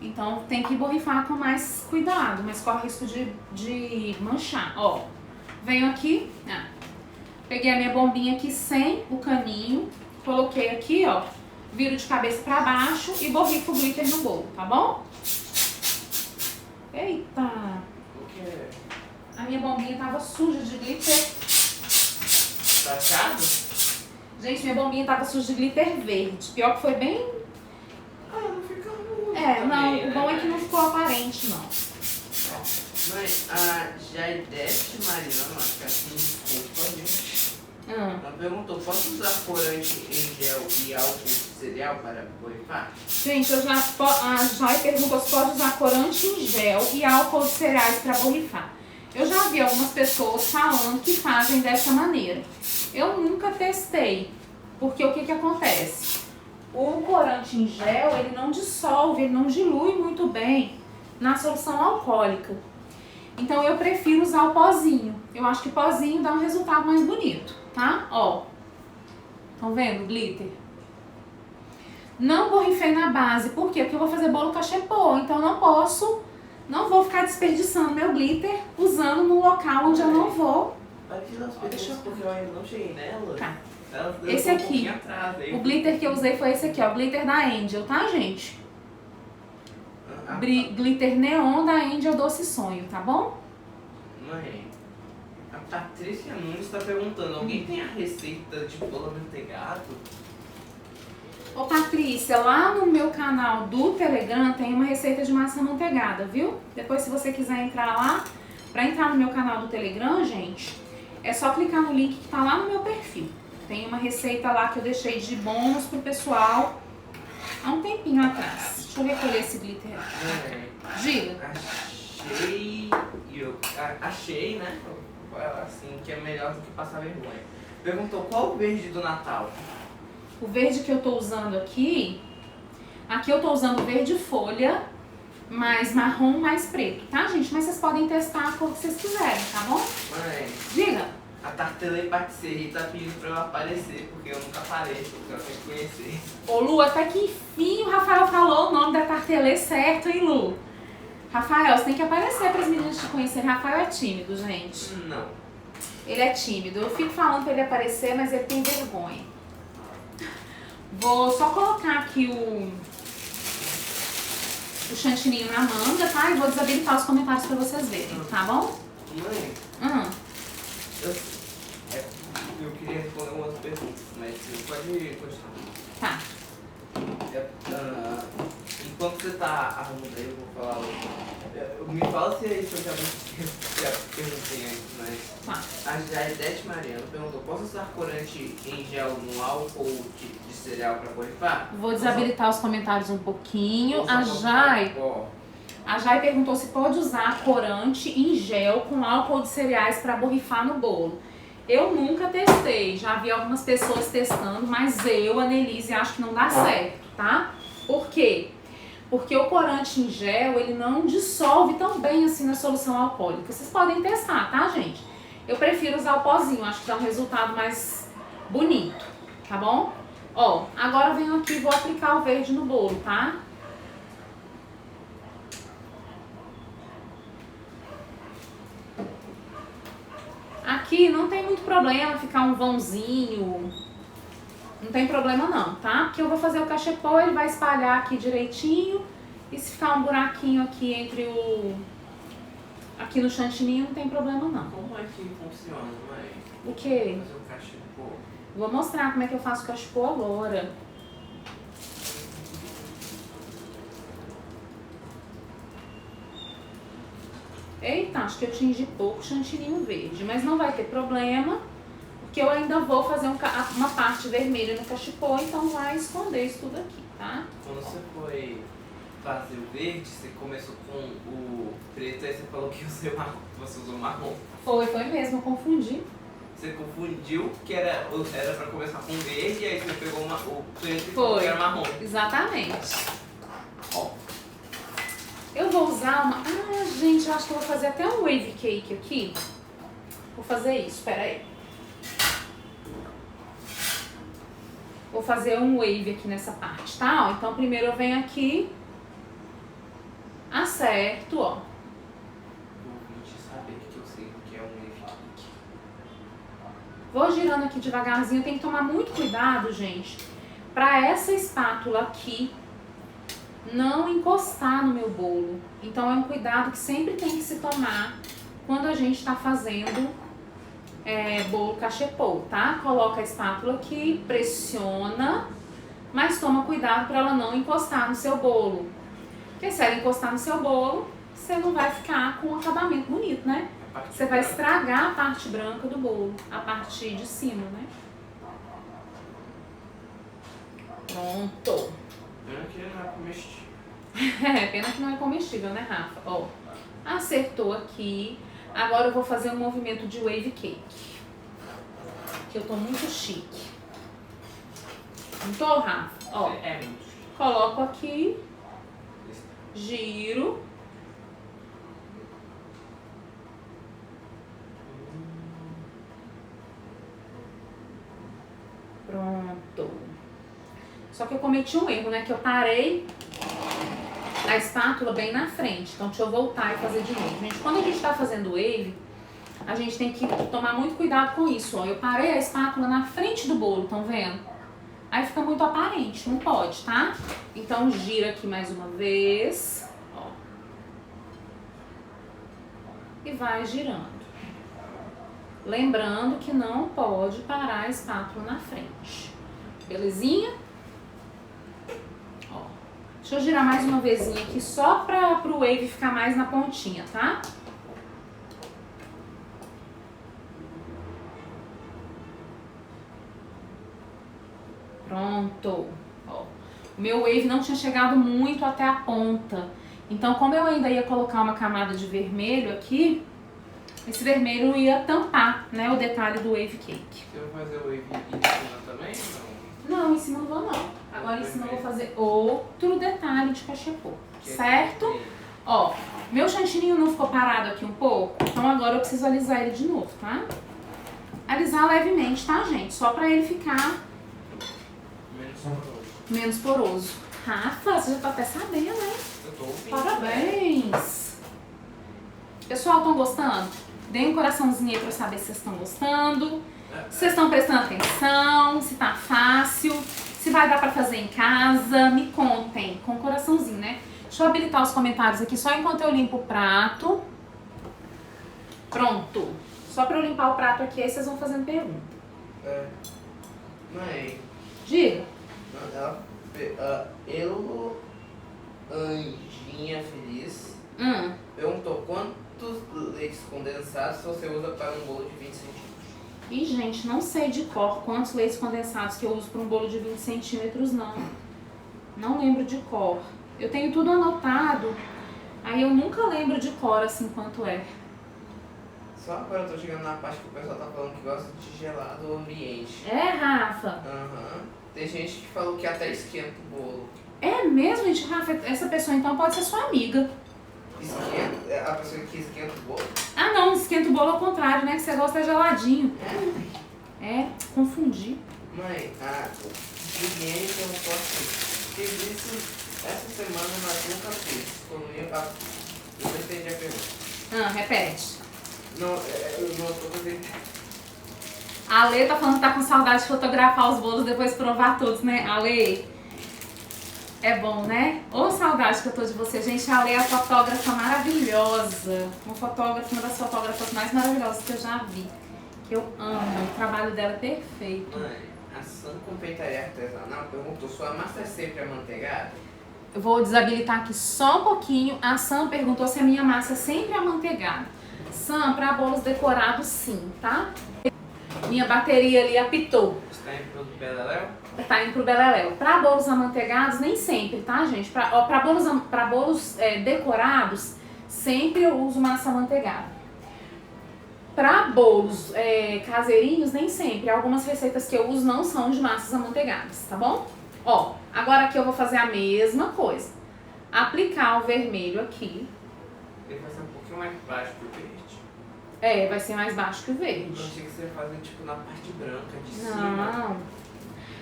Então tem que borrifar com mais cuidado, mas corre risco de manchar. Ó, venho aqui, peguei a minha bombinha aqui sem o caninho, coloquei aqui, ó, viro de cabeça pra baixo e borrifo o glitter no bolo, tá bom? Eita! O que é? A minha bombinha tava suja de glitter. Prateado? Gente, minha bombinha tava suja de glitter verde. Pior que foi bem... Ah, não fica ruim. É, também, não, né? o bom é que não ficou aparente, não. Mas a Jaidete Mariano, acho que assim, desculpa, gente. Ela perguntou, posso usar corante em gel e álcool de cereal para borrifar? Gente, a Jai perguntou se pode usar corante em gel e álcool de cereais para borrifar. Eu já vi algumas pessoas falando que fazem dessa maneira. Eu nunca testei, porque o que acontece? O corante em gel, ele não dissolve, ele não dilui muito bem na solução alcoólica. Então eu prefiro usar o pozinho. Eu acho que pozinho dá um resultado mais bonito, tá? Ó, estão vendo o glitter? Não borrifei na base, por quê? Porque eu vou fazer bolo cachepô, então não vou ficar desperdiçando meu glitter usando no local onde eu não vou. Aqui nas pessoas, porque eu ainda não cheguei nela. Tá. Ela Esse aqui, atrás, aí o glitter que eu usei foi esse aqui, ó, o glitter da Angel, tá, gente? Glitter neon da Angel Doce Sonho, tá bom? Mãe, a Patrícia Nunes está perguntando, alguém tem a receita de bolo amanteigado? Ô Patrícia, lá no meu canal do Telegram tem uma receita de massa amanteigada, viu? Depois se você quiser entrar lá, pra entrar no meu canal do Telegram, gente, é só clicar no link que tá lá no meu perfil. Tem uma receita lá que eu deixei de bônus pro pessoal há um tempinho atrás. Deixa eu recolher esse glitter aqui. Diga. Achei, né? Assim, que é melhor do que passar vergonha. Perguntou qual o verde do Natal? O verde que eu tô usando aqui eu tô usando verde folha, mais marrom, mais preto, tá, gente? Mas vocês podem testar a cor que vocês quiserem, tá bom? Mãe, Diga. a Tartelê Patisserie tá pedindo pra eu aparecer, porque eu nunca apareço, porque ela tem que conhecer. Ô Lu, até que enfim o Rafael falou o nome da Tartelê certo, hein, Lu? Rafael, você tem que aparecer para as meninas te conhecerem. Rafael é tímido, gente. Não. Ele é tímido. Eu fico falando para ele aparecer, mas ele tem vergonha. Vou só colocar aqui o chantininho na manga, tá? E vou desabilitar os comentários para vocês verem, tá bom? Mãe, eu queria responder umas perguntas, mas você pode continuar. Tá. Enquanto você tá arrumando aí, eu vou falar. Me fala se é isso que eu já perguntei antes, mas. Tá. A Jaidete Mariano perguntou: posso usar corante em gel no álcool de cereal para borrifar? Vou desabilitar os comentários um pouquinho. Ou A só Jai perguntou se pode usar corante em gel com álcool de cereais para borrifar no bolo. Eu nunca testei, já vi algumas pessoas testando, mas eu, a Nelise, acho que não dá certo, tá? Por quê? porque o corante em gel, ele não dissolve tão bem assim na solução alcoólica. Vocês podem testar, tá, gente? Eu prefiro usar o pozinho, acho que dá um resultado mais bonito, tá bom? Ó, agora eu venho aqui e vou aplicar o verde no bolo, tá? Aqui não tem muito problema ficar um vãozinho, não tem problema não, tá? Porque eu vou fazer o cachepô, ele vai espalhar aqui direitinho, e se ficar um buraquinho aqui entre aqui no chantininho, não tem problema não. Como é que funciona, mãe? O quê? Fazer o cachepô. Vou mostrar como é que eu faço o cachepô agora. Eita, acho que eu tingi pouco chantininho verde, mas não vai ter problema, porque eu ainda vou fazer uma parte vermelha no cachepô, então vai esconder isso tudo aqui, tá? Quando você foi fazer o verde, você começou com o preto, aí você falou que você usou marrom. Foi mesmo, eu confundi. Você confundiu que era pra começar com verde, aí você pegou o preto e Foi. falou que era marrom. Exatamente. Ó. Eu vou usar uma... Ah, gente, eu acho que eu vou fazer até um wave cake aqui. Vou fazer isso, pera aí. Vou fazer um wave aqui nessa parte, tá? Ó, então primeiro eu venho aqui, acerto, ó. Saber que eu sei o que é um wave cake. Vou girando aqui devagarzinho, tem que tomar muito cuidado, gente, pra essa espátula aqui não encostar no meu bolo. Então é um cuidado que sempre tem que se tomar quando a gente tá fazendo bolo cachepô, tá? Coloca a espátula aqui, pressiona, mas toma cuidado pra ela não encostar no seu bolo. Porque se ela encostar no seu bolo, você não vai ficar com um acabamento bonito, né? Você vai estragar a parte branca do bolo, a parte de cima, né? Pronto. Pena que não é comestível. Pena que não é comestível, né, Rafa? Ó, acertou aqui. Agora eu vou fazer um movimento de wave cake. Que eu tô muito chique. Não tô, Rafa? Ó, É muito chique. coloco aqui, giro. Pronto. Só que eu cometi um erro, né? Que eu parei a espátula bem na frente. Então deixa eu voltar e fazer de novo. Gente, quando a gente tá fazendo wave, a gente tem que tomar muito cuidado com isso, ó. Eu parei a espátula na frente do bolo, estão vendo? Aí fica muito aparente, não pode, tá? Então gira aqui mais uma vez, ó. E vai girando. Lembrando que não pode parar a espátula na frente. Belezinha? Ó. Deixa eu girar mais uma vezinha aqui só pro wave ficar mais na pontinha, tá? Pronto. Ó. O meu wave não tinha chegado muito até a ponta. Então, como eu ainda ia colocar uma camada de vermelho aqui, esse vermelho ia tampar, né, o detalhe do wave cake. Você vai fazer o wave em cima também? Não, em cima não vou não. Agora em cima eu vou fazer outro detalhe de cachepô, certo? Ó, meu chantininho não ficou parado aqui um pouco, então agora eu preciso alisar ele de novo, tá? Alisar levemente, tá, gente? Só pra ele ficar menos poroso. Rafa, você já tá até sabendo, né? Eu tô ouvindo. Parabéns! Pessoal, estão gostando? Deem um coraçãozinho aí pra eu saber se vocês estão gostando. Se vocês estão prestando atenção, se tá fácil, se vai dar pra fazer em casa. Me contem, com um coraçãozinho, né? Deixa eu habilitar os comentários aqui só enquanto eu limpo o prato. Pronto. Só pra eu limpar o prato aqui, aí vocês vão fazendo pergunta. Mãe, Diga. Anjinha Feliz Hum. perguntou quantos leites condensados você usa para um bolo de 20 centímetros. Ih, gente, não sei de cor quantos leites condensados que eu uso para um bolo de 20 centímetros, não. Não lembro de cor. Eu tenho tudo anotado, aí eu nunca lembro de cor assim quanto é. Só agora eu tô chegando na parte que o pessoal tá falando que gosta de gelado o ambiente. É, Rafa? Aham. Tem gente que falou que até esquenta o bolo. É mesmo, gente? Rafa, essa pessoa então pode ser sua amiga. A pessoa que esquenta o bolo? Ah, não, esquenta o bolo ao contrário, né? Que você gosta geladinho. É, confundi. Mãe, a Juliane perguntou assim, fiz isso essa semana, mas nunca fiz. Eu não entendi a pergunta. Repete. Não, eu não tô fazendo. A Lê tá falando que tá com saudade de fotografar os bolos depois provar todos, né? A Lê, é bom, né? Ô, saudade que eu tô de você. Gente, a Lê é a fotógrafa maravilhosa. Uma das fotógrafas mais maravilhosas que eu já vi. Que eu amo. O trabalho dela é perfeito. Mãe, a Sam Confeitaria Artesanal perguntou, sua massa é sempre amanteigada? Eu vou desabilitar aqui só um pouquinho. A Sam perguntou se a minha massa é sempre amanteigada. Sam, pra bolos decorados, sim, tá? Minha bateria ali apitou. Está indo pro Beleléu? Tá indo pro Beleléu. Pra bolos amanteigados, nem sempre, tá, gente? Pra bolos decorados, sempre eu uso massa amanteigada. Pra bolos caseirinhos, nem sempre. Algumas receitas que eu uso não são de massas amanteigadas, tá bom? Ó, agora aqui eu vou fazer a mesma coisa. Aplicar o vermelho aqui. Ele vai ser um pouquinho mais baixo que o verde. Vai ser mais baixo que o Eu verde. achei que você ia fazer tipo na parte branca de cima. Não.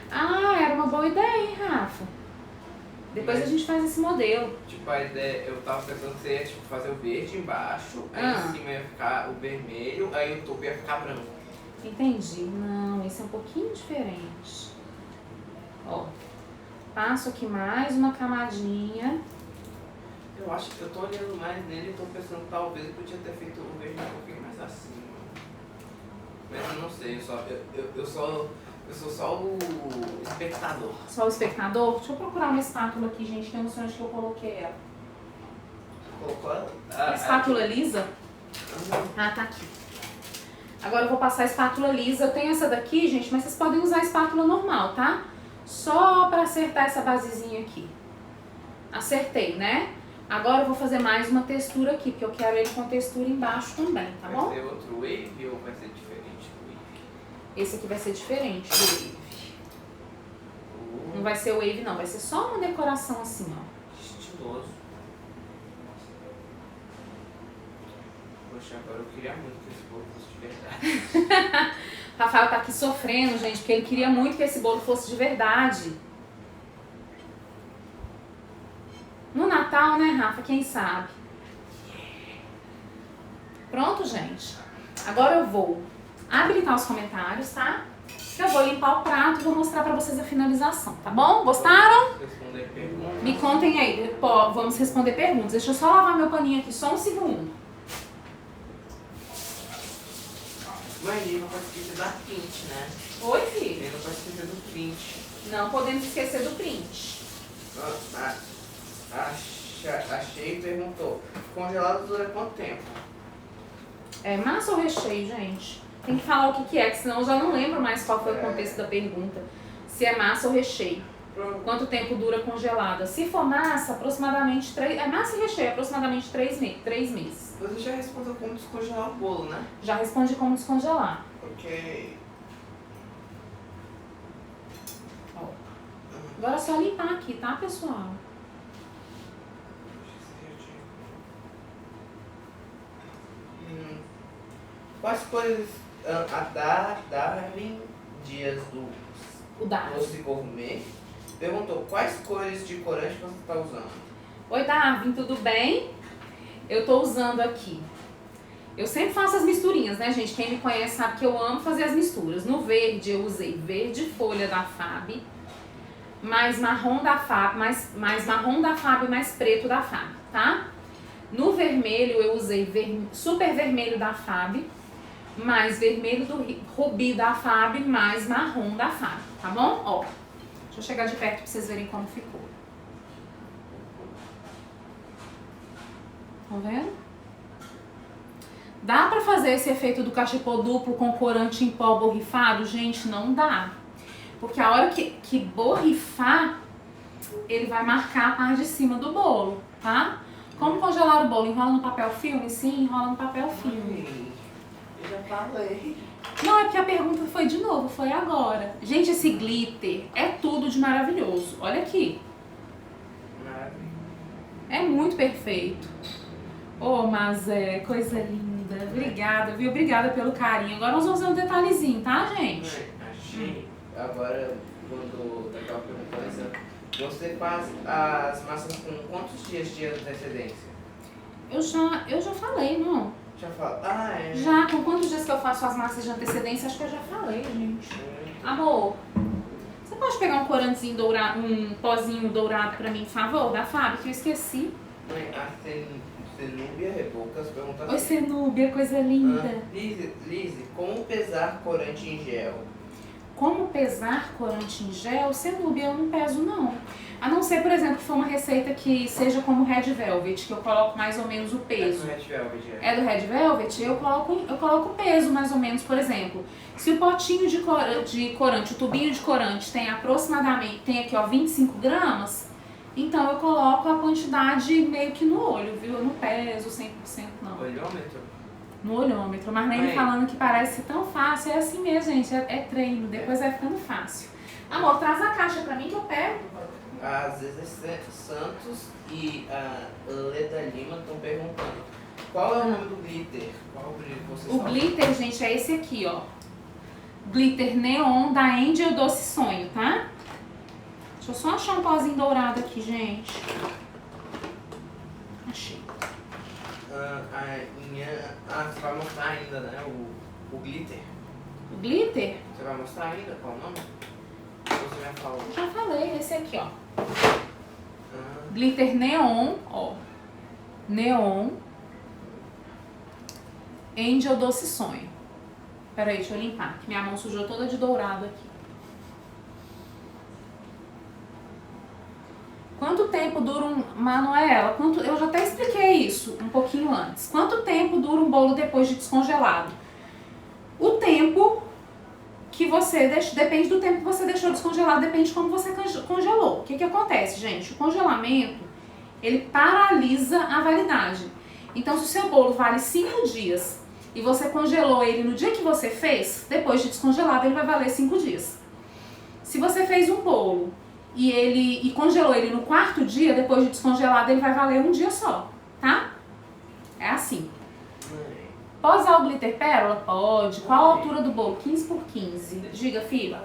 Ah, era uma boa ideia, hein, Rafa? Depois a gente faz esse modelo. Tipo, a ideia, eu tava pensando que você ia tipo, fazer o verde embaixo, aí em cima ia ficar o vermelho, aí o topo ia ficar branco. Entendi. Não, esse é um pouquinho diferente. Ó, passo aqui mais uma camadinha. Eu acho que eu tô olhando mais nele e tô pensando que talvez eu podia ter feito o verde um pouquinho mais acima. Mas eu não sei, eu sou só o espectador. Só o espectador? Deixa eu procurar uma espátula aqui, gente, que eu não sei onde que eu coloquei ela. Colocou ela? A espátula lisa? Ah, tá aqui. Agora eu vou passar a espátula lisa. Eu tenho essa daqui, gente, mas vocês podem usar a espátula normal, tá? Só pra acertar essa basezinha aqui. Acertei, né? Agora eu vou fazer mais uma textura aqui, porque eu quero ele com textura embaixo também, tá bom? Vai ser outro wave ou vai ser diferente do wave? Esse aqui vai ser diferente do wave. Não vai ser wave não, vai ser só uma decoração assim, ó. Estiloso. Poxa, agora eu queria muito que esse bolo fosse de verdade. Rafael tá aqui sofrendo, gente, porque ele queria muito que esse bolo fosse de verdade. No Natal, né, Rafa? Quem sabe? Pronto, gente. Agora eu vou habilitar os comentários, tá? Eu vou limpar o prato e vou mostrar pra vocês a finalização, tá bom? Gostaram? Responder perguntas. Me contem aí. Pô, vamos responder perguntas. Deixa eu só lavar meu paninho aqui, só um segundo. Mãe, não pode esquecer da print, né? Oi, filho? Ele não pode esquecer do print. Não podemos esquecer do print. Achei e perguntou, congelado dura quanto tempo? É massa ou recheio, gente? Tem que falar o que é, que senão eu já não lembro mais qual foi o contexto da pergunta. Se é massa ou recheio. Quanto tempo dura congelada? Se for massa, aproximadamente 3... É massa e recheio, aproximadamente 3 meses. Você já respondeu como descongelar o bolo, né? Já respondi como descongelar. Ok. Ó. Agora é só limpar aqui, tá, pessoal? Quais coisas a Darwin Dias do Doce Gourmet perguntou, quais cores de corante você está usando? Oi, Darwin, tudo bem? Eu tô usando aqui. Eu sempre faço as misturinhas, né, gente? Quem me conhece sabe que eu amo fazer as misturas. No verde eu usei verde folha da Fab, mais marrom da Fab, mais marrom da Fab e mais preto da Fab, tá? No vermelho eu usei super vermelho da Fab, mais vermelho do rubi da Fab, mais marrom da Fab, tá bom? Ó, deixa eu chegar de perto pra vocês verem como ficou. Tá vendo? Dá pra fazer esse efeito do cachepô duplo com corante em pó borrifado? Gente, não dá. Porque a hora que borrifar, ele vai marcar a parte de cima do bolo, tá? Como congelar o bolo? Enrola no papel filme? Sim, enrola no papel filme. Eu já falei. Não, é porque a pergunta foi de novo, foi agora. Gente, esse glitter é tudo de maravilhoso. Olha aqui. É muito perfeito. Oh, mas é coisa linda. Obrigada, viu? Obrigada pelo carinho. Agora nós vamos fazer um detalhezinho, tá, gente? Achei. Agora, quando daquela pergunta, você faz as massas com quantos dias de antecedência? Eu já falei, não? Já fala. Ah, é. Já, com quantos dias que eu faço as massas de antecedência? Acho que eu já falei, gente. Amor, você pode pegar um corantezinho dourado, um pozinho dourado pra mim, por favor, da Fábio, que eu esqueci. Mãe, a Zenúbia Rebocas pergunta assim. Oi, Zenúbia, coisa linda. Lise, como pesar corante em gel? Como pesar corante em gel? Zenúbia, eu não peso, não. A não ser, por exemplo, que for uma receita que seja como Red Velvet, que eu coloco mais ou menos o peso. É do Red Velvet, É do Red Velvet? Eu coloco o peso, mais ou menos, por exemplo. Se o potinho de corante, o tubinho de corante tem aproximadamente, tem aqui, ó, 25 gramas, então eu coloco a quantidade meio que no olho, viu? Eu não peso 100%, não. Olhômetro? No olhômetro. Mas nem falando que parece tão fácil, é assim mesmo, gente. É treino, depois vai ficando fácil. Amor, traz a caixa pra mim que eu pego. A Zezé Santos e a Leda Lima estão perguntando qual é o nome do glitter? Qual o glitter que vocês O falam? glitter, gente, é esse aqui, ó. Glitter Neon da Angel Doce Sonho, tá? Deixa eu só achar um pozinho dourado aqui, gente. Achei. Você vai mostrar ainda, né? O glitter. O glitter? Você vai mostrar ainda qual é o nome? Você já falou. Já falei, esse aqui, ó. Glitter Neon, ó. Neon. Angel Doce Sonho. Peraí, deixa eu limpar, que minha mão sujou toda de dourado aqui. Quanto tempo dura um... Manuela, eu já até expliquei isso um pouquinho antes. Quanto tempo dura um bolo depois de descongelado? O tempo que você deixa, depende do tempo que você deixou descongelado, depende de como você congelou. O que acontece, gente? O congelamento, ele paralisa a validade. Então, se o seu bolo vale 5 dias e você congelou ele no dia que você fez, depois de descongelado, ele vai valer 5 dias. Se você fez um bolo e congelou ele no 4º dia, depois de descongelado, ele vai valer 1 dia só, tá? É assim. Pode usar o glitter pérola? Pode. Qual a altura do bolo? 15 por 15. Diga, filho.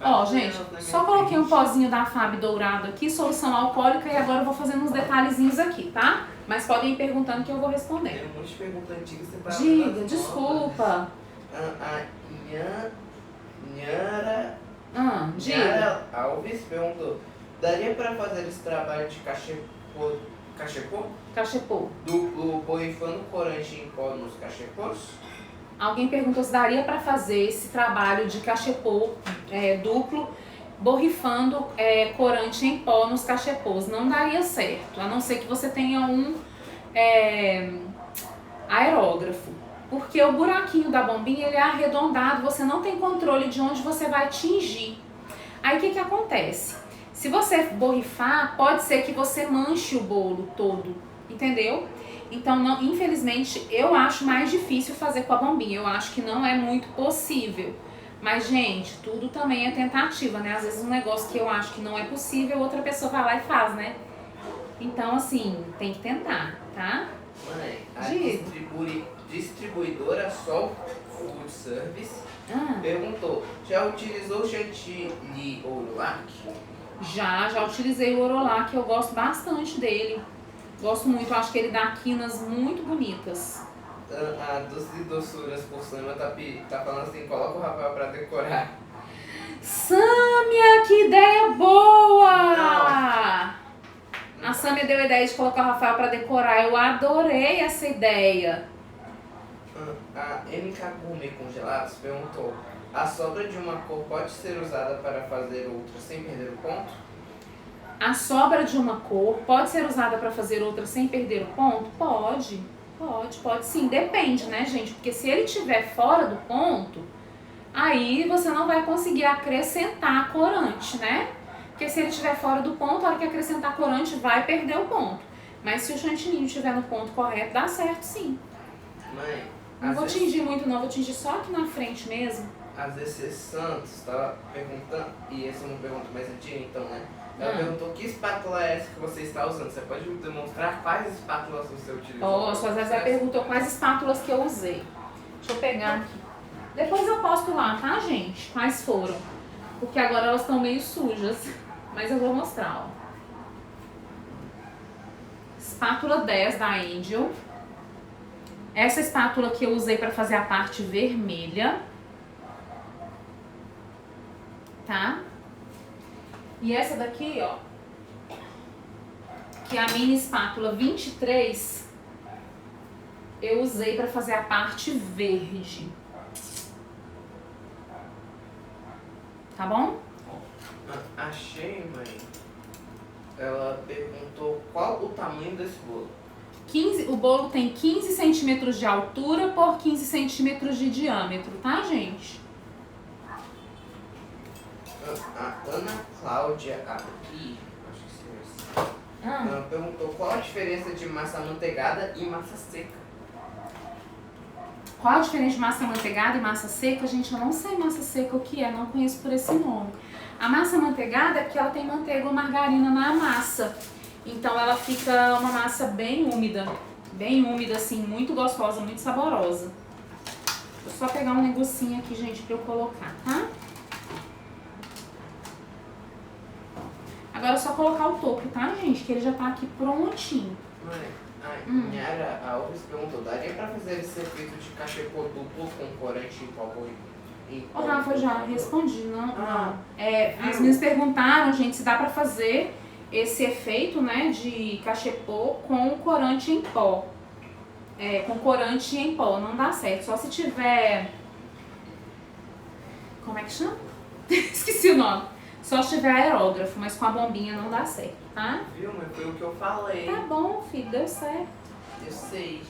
Ó, gente, só coloquei um pozinho da Fábio dourado aqui, solução alcoólica, e agora eu vou fazendo uns detalhezinhos aqui, tá? Mas podem ir perguntando que eu vou responder. Tem um monte de perguntas antigas separadas. Diga, desculpa. Diga. Nhara Alves perguntou: daria pra fazer esse trabalho de cachepô? Cachepô. Duplo borrifando corante em pó nos cachepôs? Alguém perguntou se daria pra fazer esse trabalho de cachepô duplo, borrifando corante em pó nos cachepôs. Não daria certo, a não ser que você tenha um aerógrafo. Porque o buraquinho da bombinha ele é arredondado, você não tem controle de onde você vai atingir. Aí o que acontece? Se você borrifar, pode ser que você manche o bolo todo, entendeu? Então, não, infelizmente, eu acho mais difícil fazer com a bombinha. Eu acho que não é muito possível. Mas, gente, tudo também é tentativa, né? Às vezes um negócio que eu acho que não é possível, outra pessoa vai lá e faz, né? Então, assim, tem que tentar, tá? Mãe, a distribuidora Sol Food Service perguntou: já utilizou o chantilly Orolac? Já utilizei o Orolac, eu gosto bastante dele. Gosto muito, eu acho que ele dá quinas muito bonitas. A Doce Doçuras por cima tá falando assim: coloca o Rafael pra decorar. Sâmia, que ideia boa! Não. A Sâmia deu a ideia de colocar o Rafael pra decorar, eu adorei essa ideia. A MK Gourmet Congelados perguntou: a sobra de uma cor pode ser usada para fazer outra sem perder o ponto? A sobra de uma cor pode ser usada para fazer outra sem perder o ponto? Pode sim. Depende, né, gente? Porque se ele estiver fora do ponto, aí você não vai conseguir acrescentar corante, né? Porque se ele estiver fora do ponto, a hora que acrescentar corante vai perder o ponto. Mas se o chantilly estiver no ponto correto, dá certo sim. Mãe, Não vou tingir muito não, vou tingir só aqui na frente mesmo. A ZC Santos tava perguntando, e essa é uma pergunta mais antiga, então, né? Ela perguntou que espátula é essa que você está usando. Você pode me demonstrar quais espátulas você utilizou? Ó, a sua Zezé perguntou quais espátulas que eu usei. Deixa eu pegar aqui. Depois eu posto lá, tá, gente? Quais foram. Porque agora elas estão meio sujas. Mas eu vou mostrar, ó. Espátula 10 da Angel. Essa espátula que eu usei para fazer a parte vermelha. Tá? E essa daqui, ó, que é a mini espátula 23, eu usei para fazer a parte verde. Tá bom? Achei, mãe. Ela perguntou qual o tamanho desse bolo. O bolo tem 15 centímetros de altura por 15 centímetros de diâmetro, tá, gente? A Ana Cláudia aqui, acho que sim, ela perguntou qual a diferença de massa amanteigada e massa seca. Qual a diferença de massa amanteigada e massa seca? Gente, eu não sei massa seca o que é, não conheço por esse nome. A massa amanteigada é porque ela tem manteiga ou margarina na massa. Então ela fica uma massa bem úmida assim, muito gostosa, muito saborosa. Vou só pegar um negocinho aqui, gente, pra eu colocar, tá? Agora é só colocar o topo, tá, gente? Que ele já tá aqui prontinho. Mãe, a Inhara Alves perguntou, daria pra fazer esse efeito de cachepô duplo com corante em pó? Ô, Rafa, eu já respondi, não. As meninas perguntaram, gente, se dá pra fazer esse efeito, né, de cachepô com corante em pó. Com corante em pó, não dá certo. Só se tiver... Como é que chama? Esqueci o nome. Só se tiver aerógrafo, mas com a bombinha não dá certo, tá? Viu, mas foi o que eu falei. Tá bom, filho, deu certo. Eu sei.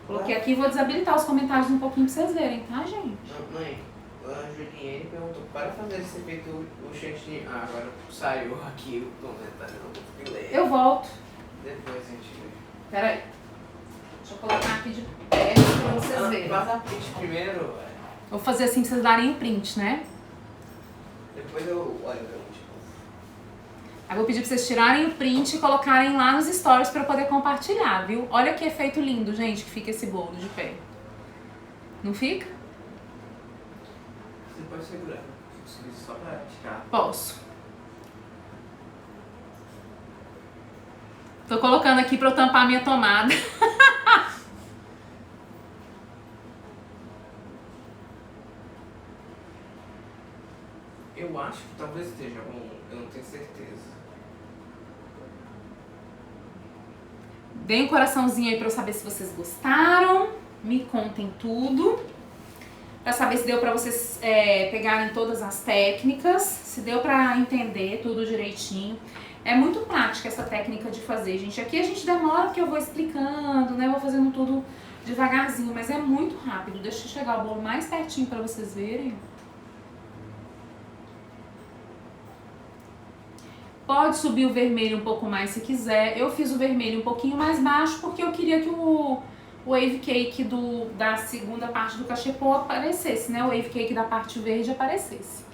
Coloquei aqui e vou desabilitar os comentários um pouquinho pra vocês verem, tá, gente? Mãe, a Juliane perguntou, para fazer esse efeito o chantilly... Ah, agora saiu aqui o comentário, não consegui ler. Eu volto. Depois a gente vê. Pera aí. Deixa eu colocar aqui de perto pra vocês verem. Faz a print primeiro, velho. Vou fazer assim pra vocês darem o print, né? Depois eu olho pra onde. Aí vou pedir pra vocês tirarem o print e colocarem lá nos stories pra eu poder compartilhar, viu? Olha que efeito lindo, gente, que fica esse bolo de pé. Não fica? Você pode segurar. Só pra tirar. Posso. Tô colocando aqui pra eu tampar minha tomada. Eu acho que talvez esteja bom, eu não tenho certeza. Deem um coraçãozinho aí pra eu saber se vocês gostaram. Me contem tudo. Pra saber se deu pra vocês pegarem todas as técnicas. Se deu pra entender tudo direitinho. É muito prática essa técnica de fazer, gente. Aqui a gente demora porque eu vou explicando, né? Vou fazendo tudo devagarzinho, mas é muito rápido. Deixa eu chegar o bolo mais pertinho pra vocês verem. Pode subir o vermelho um pouco mais se quiser. Eu fiz o vermelho um pouquinho mais baixo porque eu queria que o wave cake da segunda parte do cachepô aparecesse, né? O wave cake da parte verde aparecesse.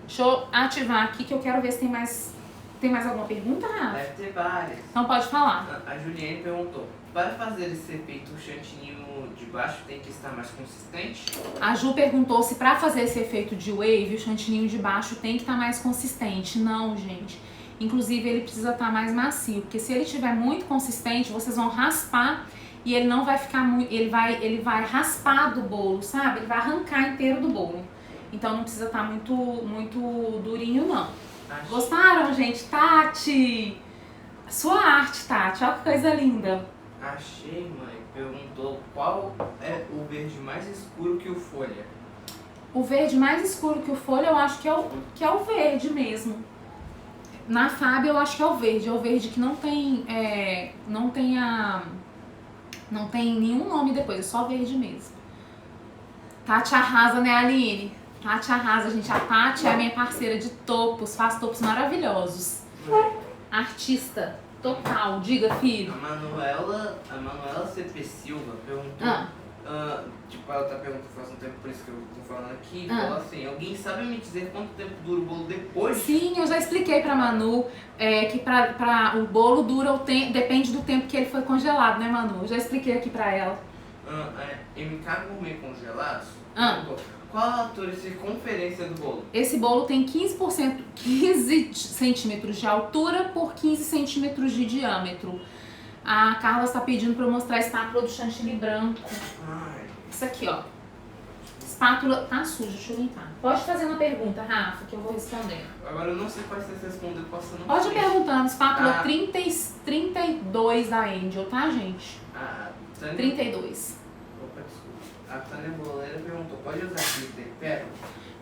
Deixa eu ativar aqui que eu quero ver se tem mais alguma pergunta, Rafa? Deve ter várias. Então pode falar. A Juliane perguntou, para fazer esse efeito o chantilly de baixo tem que estar mais consistente? A Ju perguntou se pra fazer esse efeito de wave, o chantilly de baixo tem que estar mais consistente. Não, gente. Inclusive ele precisa estar mais macio, porque se ele estiver muito consistente, vocês vão raspar e ele não vai ficar muito, ele vai raspar do bolo, sabe? Ele vai arrancar inteiro do bolo. Então não precisa estar muito durinho não. Gostaram, gente? Tati! Sua arte, Tati, olha que coisa linda. Achei, mãe. Perguntou qual é o verde mais escuro que o folha. O verde mais escuro que o folha eu acho que é o verde mesmo. Na Fábio eu acho que é o verde que não tem nenhum nome depois, é só verde mesmo. Tati arrasa, né, Aline? Tati arrasa, gente. A Tati é a minha parceira de topos, faz topos maravilhosos. Artista total, diga, filho. A Manuela CP Silva perguntou Tipo, ela tá perguntando faz um tempo, por isso que eu tô falando aqui, falou assim, alguém sabe me dizer quanto tempo dura o bolo depois? Sim, eu já expliquei pra Manu que o bolo dura depende do tempo que ele foi congelado, né, Manu? Eu já expliquei aqui pra ela. MK Gourmet Congelados, qual a altura e circunferência do bolo? Esse bolo tem 15 centímetros de altura por 15 centímetros de diâmetro. A Carla está pedindo pra eu mostrar a espátula do chantilly branco. Isso aqui, ó. Espátula tá suja, deixa eu limpar. Pode fazer uma pergunta, Rafa, que eu vou responder. Agora eu não sei qual você respondeu, posso não. Pode ir perguntando, espátula 32 da Angel, tá, gente? 32. Opa, desculpa. A Tânia Boleira perguntou, pode usar glitter pérola?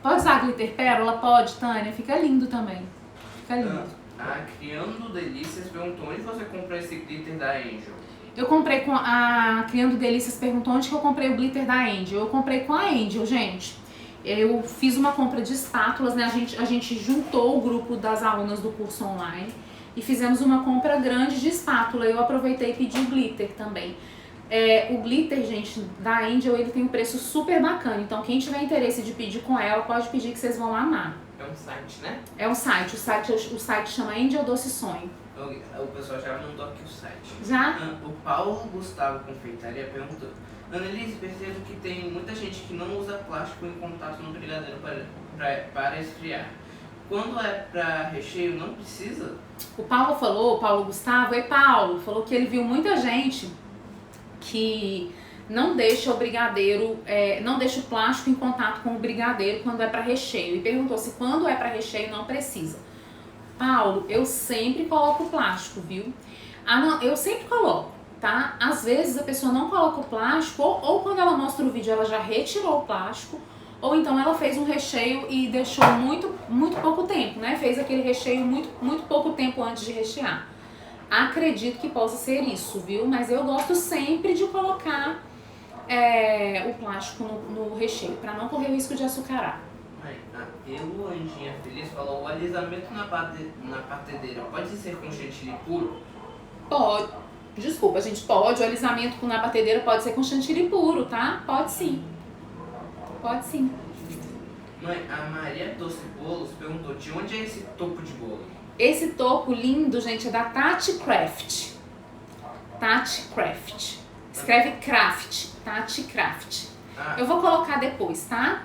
Pode usar glitter pérola? Pode, Tânia. Fica lindo também. Fica lindo. A Criando Delícias perguntou, onde você comprou esse glitter da Angel? Eu comprei com a Criando Delícias perguntou onde que eu comprei o glitter da Angel. Eu comprei com a Angel, gente. Eu fiz uma compra de espátulas, né? A gente juntou o grupo das alunas do curso online e fizemos uma compra grande de espátula. Eu aproveitei e pedi o glitter também. O glitter, gente, da Angel, ele tem um preço super bacana. Então, quem tiver interesse de pedir com ela, pode pedir que vocês vão amar. É um site, né? É um site. O site chama Angel Doce Sonho. O pessoal já mandou aqui o site. Já? O Paulo Gustavo Confeitaria perguntou, Annelise, percebo que tem muita gente que não usa plástico em contato no brigadeiro para esfriar. Quando é para recheio, não precisa? O Paulo Gustavo, Paulo, falou que ele viu muita gente que não deixa o brigadeiro, não deixa o plástico em contato com o brigadeiro quando é para recheio. E perguntou se quando é para recheio não precisa. Paulo, eu sempre coloco o plástico, viu? Eu sempre coloco, tá? Às vezes a pessoa não coloca o plástico, ou quando ela mostra o vídeo ela já retirou o plástico, ou então ela fez um recheio e deixou muito pouco tempo, né? Fez aquele recheio muito pouco tempo antes de rechear. Acredito que possa ser isso, viu? Mas eu gosto sempre de colocar o plástico no recheio, para não correr o risco de açucarar. A Anjinha Feliz falou, o alisamento na batedeira pode ser com chantilly puro? Pode. Desculpa, a gente pode. O alisamento na batedeira pode ser com chantilly puro, tá? Pode sim. Pode sim. Mãe, a Maria Doce Bolos perguntou, de onde é esse topo de bolo? Esse topo lindo, gente, é da Tati Craft. Tati Craft. Escreve Craft. Tati Craft. Eu vou colocar depois, tá?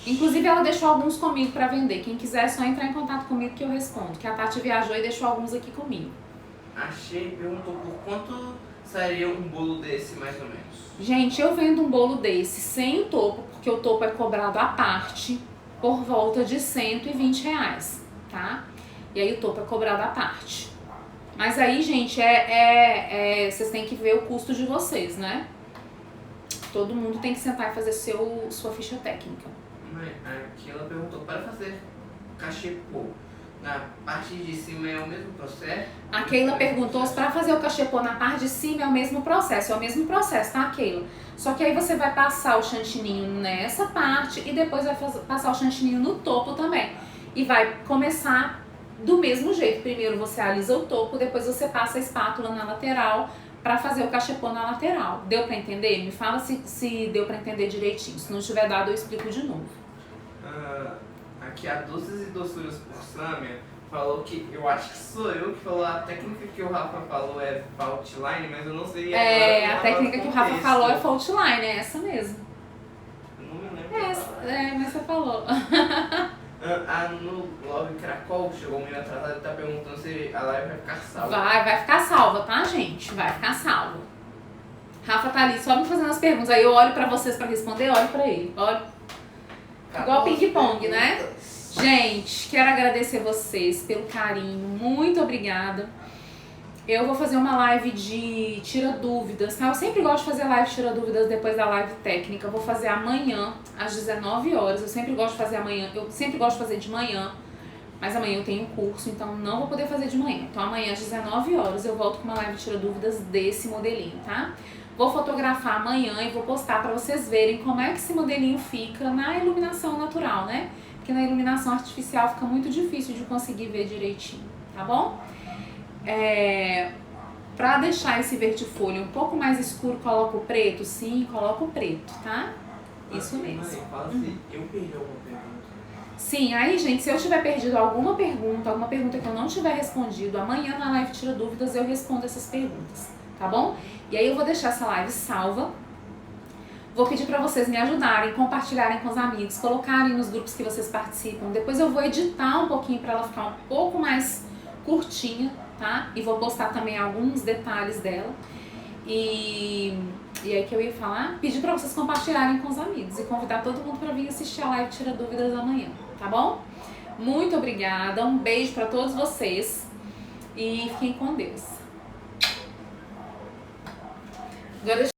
Inclusive ela deixou alguns comigo pra vender. Quem quiser é só entrar em contato comigo que eu respondo. Que a Tati viajou e deixou alguns aqui comigo. Achei, perguntou por quanto sairia um bolo desse, mais ou menos? Gente, eu vendo um bolo desse sem o topo, porque o topo é cobrado à parte, por volta de R$120, tá? E aí o topo é cobrado à parte. Mas aí, gente, vocês têm que ver o custo de vocês, né? Todo mundo tem que sentar e fazer sua ficha técnica. Aqui ela perguntou, para fazer cachepô, na parte de cima é o mesmo processo? A Keila perguntou se para fazer o cachepô na parte de cima é o mesmo processo. É o mesmo processo, tá, Keila? Só que aí você vai passar o chantininho nessa parte e depois vai passar o chantininho no topo também. E vai começar do mesmo jeito. Primeiro você alisa o topo, depois você passa a espátula na lateral para fazer o cachepô na lateral. Deu para entender? Me fala se deu para entender direitinho. Se não tiver dado, eu explico de novo. Aqui a Doces e Doçuras por Sâmia falou que, eu acho que sou eu que falou, a técnica que o Rafa falou é fault line, mas eu não sei. A técnica que o Rafa falou é fault line, é essa mesmo. Eu não me lembro. Mas você falou. No Love Cracol, chegou meio atrasado e tá perguntando se a live vai ficar salva. Vai ficar salva, tá, gente? Vai ficar salva. Rafa tá ali só me fazendo as perguntas. Aí eu olho pra vocês pra responder, olho pra ele. Olho. Igual ping-pong, né? Gente, quero agradecer vocês pelo carinho. Muito obrigada. Eu vou fazer uma live de tira dúvidas, tá? Eu sempre gosto de fazer live de tira dúvidas depois da live técnica. Eu vou fazer amanhã, às 19 horas. Eu sempre gosto de fazer amanhã. Eu sempre gosto de fazer de manhã. Mas amanhã eu tenho curso, então não vou poder fazer de manhã. Então amanhã às 19 horas eu volto com uma live de tira dúvidas desse modelinho, tá? Vou fotografar amanhã e vou postar pra vocês verem como é que esse modelinho fica na iluminação natural, né? Porque na iluminação artificial fica muito difícil de conseguir ver direitinho, tá bom? Pra deixar esse verde folha um pouco mais escuro, coloco o preto? Sim, coloco o preto, tá? Isso mesmo. Mãe, fala se eu perdi alguma pergunta. Sim, aí, gente, se eu tiver perdido alguma pergunta que eu não tiver respondido, amanhã na live Tira Dúvidas eu respondo essas perguntas, tá bom? E aí eu vou deixar essa live salva. Vou pedir pra vocês me ajudarem, compartilharem com os amigos, colocarem nos grupos que vocês participam. Depois eu vou editar um pouquinho pra ela ficar um pouco mais curtinha, tá? E vou postar também alguns detalhes dela. E aí que eu ia falar, pedir pra vocês compartilharem com os amigos e convidar todo mundo pra vir assistir a live Tira Dúvidas amanhã, tá bom? Muito obrigada, um beijo pra todos vocês e fiquem com Deus. Agora